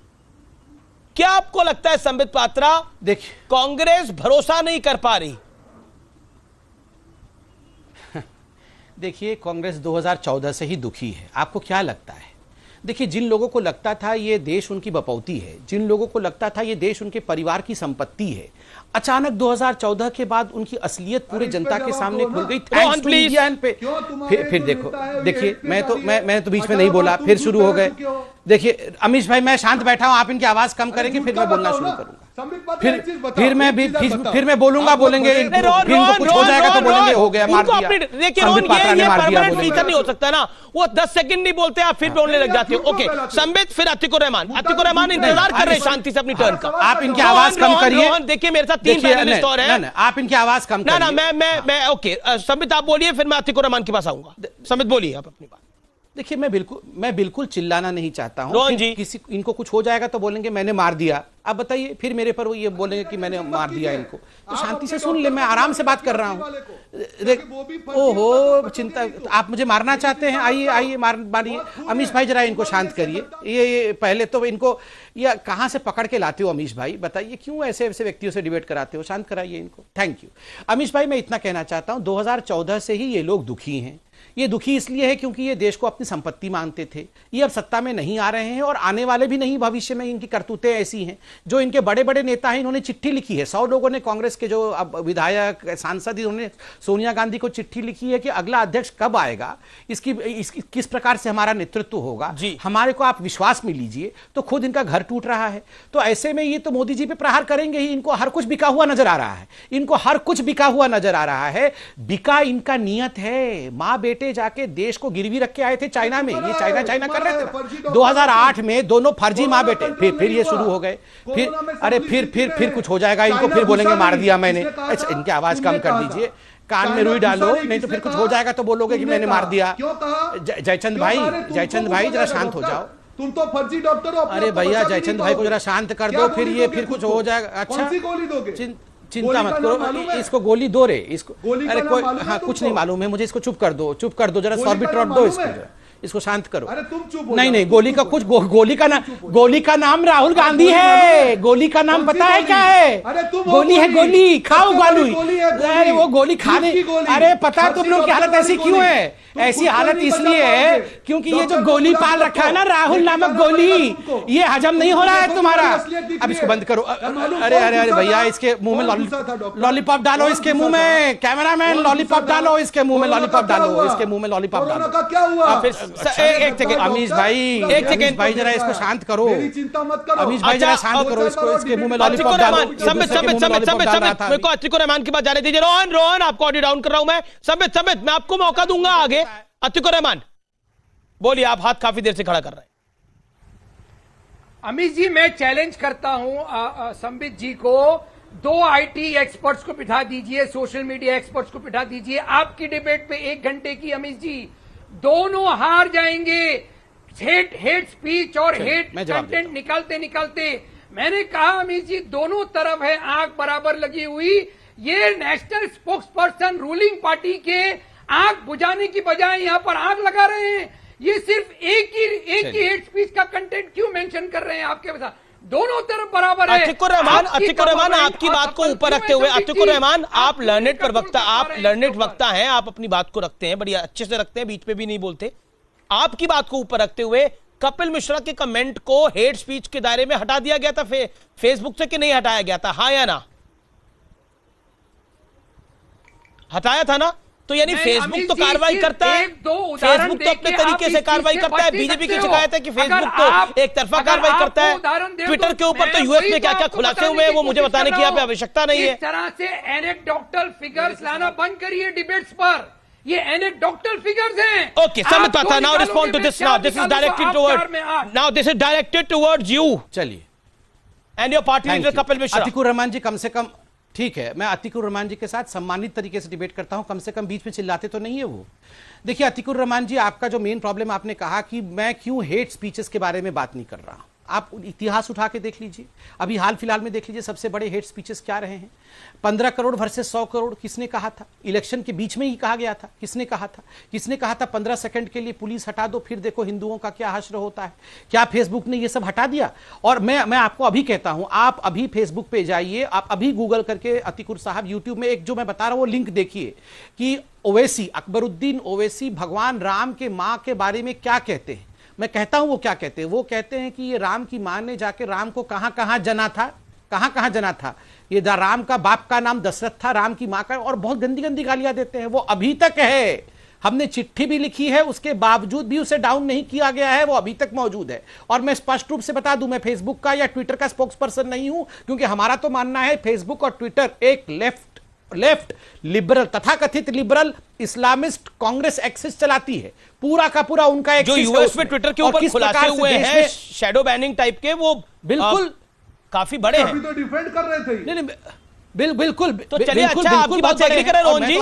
क्या आपको लगता है संबित पात्रा, देखिए कांग्रेस भरोसा नहीं कर पा रही? देखिए, कांग्रेस 2014 से ही दुखी है। आपको क्या लगता है? देखिए, जिन लोगों को लगता था ये देश उनकी बपौती है, जिन लोगों को लगता था ये देश उनके परिवार की संपत्ति है, अचानक 2014 के बाद उनकी असलियत पूरे जनता के सामने खुल गई। थैंक्स टू इंडिया पे। फिर देखो, देखिए, मैं तो बीच में नहीं बोला, फिर शुरू हो गए। देखिए अमीश भाई, मैं शांत बैठा हूं, आप इनकी आवाज कम करेंगे, फिर मैं बोलना शुरू करूंगा। फिर मैं बोलूंगा, बोलेंगे, फिर इनको कुछ हो जाएगा तो बोलेंगे हो गया, मार दिया। देखिए रोहन, ये परमानेंट फीचर नहीं हो सकता ना, वो 10 सेकंड नहीं बोलते, आप फिर बोलने लग जाते हो। ओके संबित, फिर अतिकुर रहमान इंतजार कर रहे हैं शांति से अपनी टर्न का। आप इनकी आवाज कम करिए। देखिए मेरे साथ 3 पैनलिस्ट और हैं, आप इनकी आवाज कम करिए। ना मैं ओके, संबित आप बोलिए, फिर मैं अतिकुर रहमान के पास आऊंगा। संबित बोलिए आप अपनी बात। देखिए, मैं बिल्कुल चिल्लाना नहीं चाहता हूं। रोहन जी, किसी इनको कुछ हो जाएगा तो बोलेंगे मैंने मार दिया। आप बताइए, फिर मेरे पर वो ये बोलेंगे कि मैंने मार दिया इनको। तो शांति से सुन ले, मैं आराम से बात कर रहा हूं। ओहो, चिंता, आप मुझे मारना चाहते हैं? आइए मारिए। अमीश भाई जरा इनको शांत करिए। ये पहले तो इनको या कहां से पकड़ के लाते हो अमीश भाई, बताइए क्यों ऐसे व्यक्तियों से डिबेट कराते हो? शांत कराइए इनको। थैंक यू अमीश भाई। मैं इतना कहना चाहता हूं, 2014 से ही ये लोग दुखी हैं। ये दुखी इसलिए है क्योंकि ये देश को अपनी संपत्ति मानते थे, ये अब सत्ता में नहीं आ रहे हैं और आने वाले भी नहीं, भविष्य में इनकी करतूतें ऐसी हैं। जो इनके बड़े बड़े नेता हैं, इन्होंने चिट्ठी लिखी है, 100 लोगों ने, कांग्रेस के जो अब विधायक सांसद, इन्होंने सोनिया गांधी को चिट्ठी लिखी है कि अगला अध्यक्ष कब आएगा, इसकी किस प्रकार से हमारा नेतृत्व होगा, हमारे को आप विश्वास में लीजिए। तो खुद इनका घर टूट रहा है, तो ऐसे में ये तो मोदी जी पे प्रहार करेंगे ही। इनको हर कुछ बिका हुआ नजर आ रहा है, इनको हर कुछ बिका हुआ नजर आ रहा है। बिका इनका नियत है। मां बेटे जाके देश को गिरवी रख के आए थे चाइना में, ये चाइना कर रहे थे 2008 में, दोनों फर्जी मां बेटे। फिर ये शुरू हो गए, फिर कुछ हो जाएगा इनको, फिर बोलेंगे मार दिया मैंने। अच्छा, इनकी आवाज कम कर दीजिए, कान में रुई डालो, नहीं तो फिर कुछ हो जाएगा तो बोलोगे कि मैंने मार दिया। जयचंद भाई जरा शांत हो जाओ। तुम तो फर्जी डॉक्टर हो। अरे भैया जयचंद भाई को जरा शांत कर दो, फिर कुछ हो जाएगा। अच्छा, गोली दोगे? चिंता मत करो, इसको गोली दो रे, इसको। अरे कोई, हाँ कुछ नहीं मालूम है मुझे, इसको चुप कर दो जरा, सॉर्बिट्रॉट दो इसको शांत करो। अरे तुम चुप हो। नहीं गोली का कुछ, गोली का नाम राहुल गांधी है। गोली का नाम पता है क्या है? गोली है, गोली खाओ गोली। अरे वो गोली खाने, अरे पता है तुम लोग की हालत ऐसी क्यों है? ऐसी हालत इसलिए है क्योंकि ये जो गोली पाल रखा है ना, राहुल नामक गोली, ये हजम नहीं हो रहा है तुम्हारा। अब इसको बंद करो। अरे भैया, इसके मुंह में लॉलीपॉप डालो, इसके मुंह में, कैमरामैन लॉलीपॉप डालो इसके मुंह में, लॉलीपॉप डालो इसके मुंह में, लॉलीपॉप डालो। क्या हुआ? एक सेकंड अमीश भाई जरा इसको शांत करो। चिंता मत करो अमीश भाई जरा शांत करो इसको, इसके मुंह में लॉलीपॉप डालो। मेरे को अतिकुर रहमान की बात जाने दीजिए। रोहन आपको ऑडियो डाउन कर रहा हूं मैं। समित मैं आपको मौका दूंगा आगे। अतिकुर रहमान बोलिए, आप हाथ काफी देर से खड़ा कर रहे हैं। अमित जी, मैं चैलेंज करता हूं संबित जी को, 2 आईटी एक्सपर्ट्स को बिठा दीजिए, सोशल मीडिया एक्सपर्ट्स को बिठा दीजिए, आपकी डिबेट पे 1 घंटे की। अमित जी, दोनों हार जाएंगे। हेट स्पीच और हेट कंटेंट निकालते मैंने कहा अमित जी, दोनों तरफ है आंख बराबर लगी हुई। ये national spokes person ruling party के आंख बुझाने की बजाय यहां पर आग लगा रहे हैं। ये सिर्फ एक ही हेट स्पीच का कंटेंट क्यों मेंशन कर रहे हैं आपके साथ? दोनों तरफ बराबर है। अतिकुर रहमान आपकी बात को ऊपर रखते हुए, अतिकुर रहमान आप लर्नेड वक्ता हैं, आप अपनी बात को रखते हैं, बढ़िया अच्छे से रखते हैं, बीच पे भी नहीं बोलते। आपकी बात को ऊपर रखते हुए कपिल मिश्रा के कमेंट को हेट स्पीच के दायरे में हटा दिया गया था फेसबुक से कि नहीं हटाया गया था? हाँ या ना? हटाया था ना? तो यानी फेसबुक तो कार्रवाई करता है, फेसबुक तो अपने तरीके से कार्रवाई करता है। बीजेपी की शिकायत है कि फेसबुक तो एक तरफा कार्रवाई करता है। ट्विटर के ऊपर तो यूएस में क्या क्या खुलासे हुए हैं वो मुझे बताने की यहाँ पे आवश्यकता नहीं है। इस तरह से एनेक्डोटल फिगर्स लाना बंद करिए डिबेट्स पर। ये एनेक्डोटल फिगर्स हैं। ओके, समझ पाता। Now respond to this. Now this is directed towards you. चलिए, and your party leader Kapil Mishra. Atikur Rahman ji, कम से कम ठीक है, मैं अतिकुर रहमान जी के साथ सम्मानित तरीके से डिबेट करता हूं, कम से कम बीच में चिल्लाते तो नहीं है वो। देखिए अतिकुर रहमान जी, आपका जो मेन प्रॉब्लम, आपने कहा कि मैं क्यों हेट स्पीचेस के बारे में बात नहीं कर रहा। आप इतिहास उठा के देख लीजिए, अभी हाल फिलहाल में देख लीजिए सबसे बड़े हेट स्पीचेस क्या रहे हैं। 15 करोड़ वर्सेस 100 करोड़ किसने कहा था? इलेक्शन के बीच में ही कहा गया था। किसने कहा था 15 सेकंड के लिए पुलिस हटा दो, फिर देखो हिंदुओं का क्या हश्र होता है। क्या फेसबुक ने ये सब हटा दिया? और मैं आपको अभी कहता हूं, आप अभी फेसबुक पे जाइए, आप अभी गूगल करके अतिकुर साहब यूट्यूब में एक जो मैं बता रहा हूं वो लिंक देखिए कि ओवैसी, अकबरुद्दीन ओवैसी भगवान राम के मां के बारे में क्या कहते हैं। मैं कहता हूं वो क्या कहते हैं। वो कहते हैं कि ये राम की मां ने जाके राम को कहां जना था। ये राम का बाप का नाम दशरथ था, राम की मां का, और बहुत गंदी गालियां देते हैं। वो अभी तक है, हमने चिट्ठी भी लिखी है, उसके बावजूद भी उसे डाउन नहीं किया गया है, वो अभी तक मौजूद है। और मैं स्पष्ट रूप से बता दूं, मैं फेसबुक का या ट्विटर का स्पोक्स पर्सन नहीं हूं, क्योंकि हमारा तो मानना है फेसबुक और ट्विटर एक लेफ्ट लिबरल, तथाकथित लिबरल इस्लामिस्ट कांग्रेस एक्सिस चलाती है। पूरा का पूरा उनका एक्सिस, जो यूएस में ट्विटर के ऊपर खुलासे हुए हैं शैडो बैनिंग टाइप के, वो बिल्कुल काफी बड़े हैं। अभी तो डिफेंड कर रहे थे। बिल्कुल। तो चलिए, अच्छा आपकी बात से एग्री करें रोहन जी।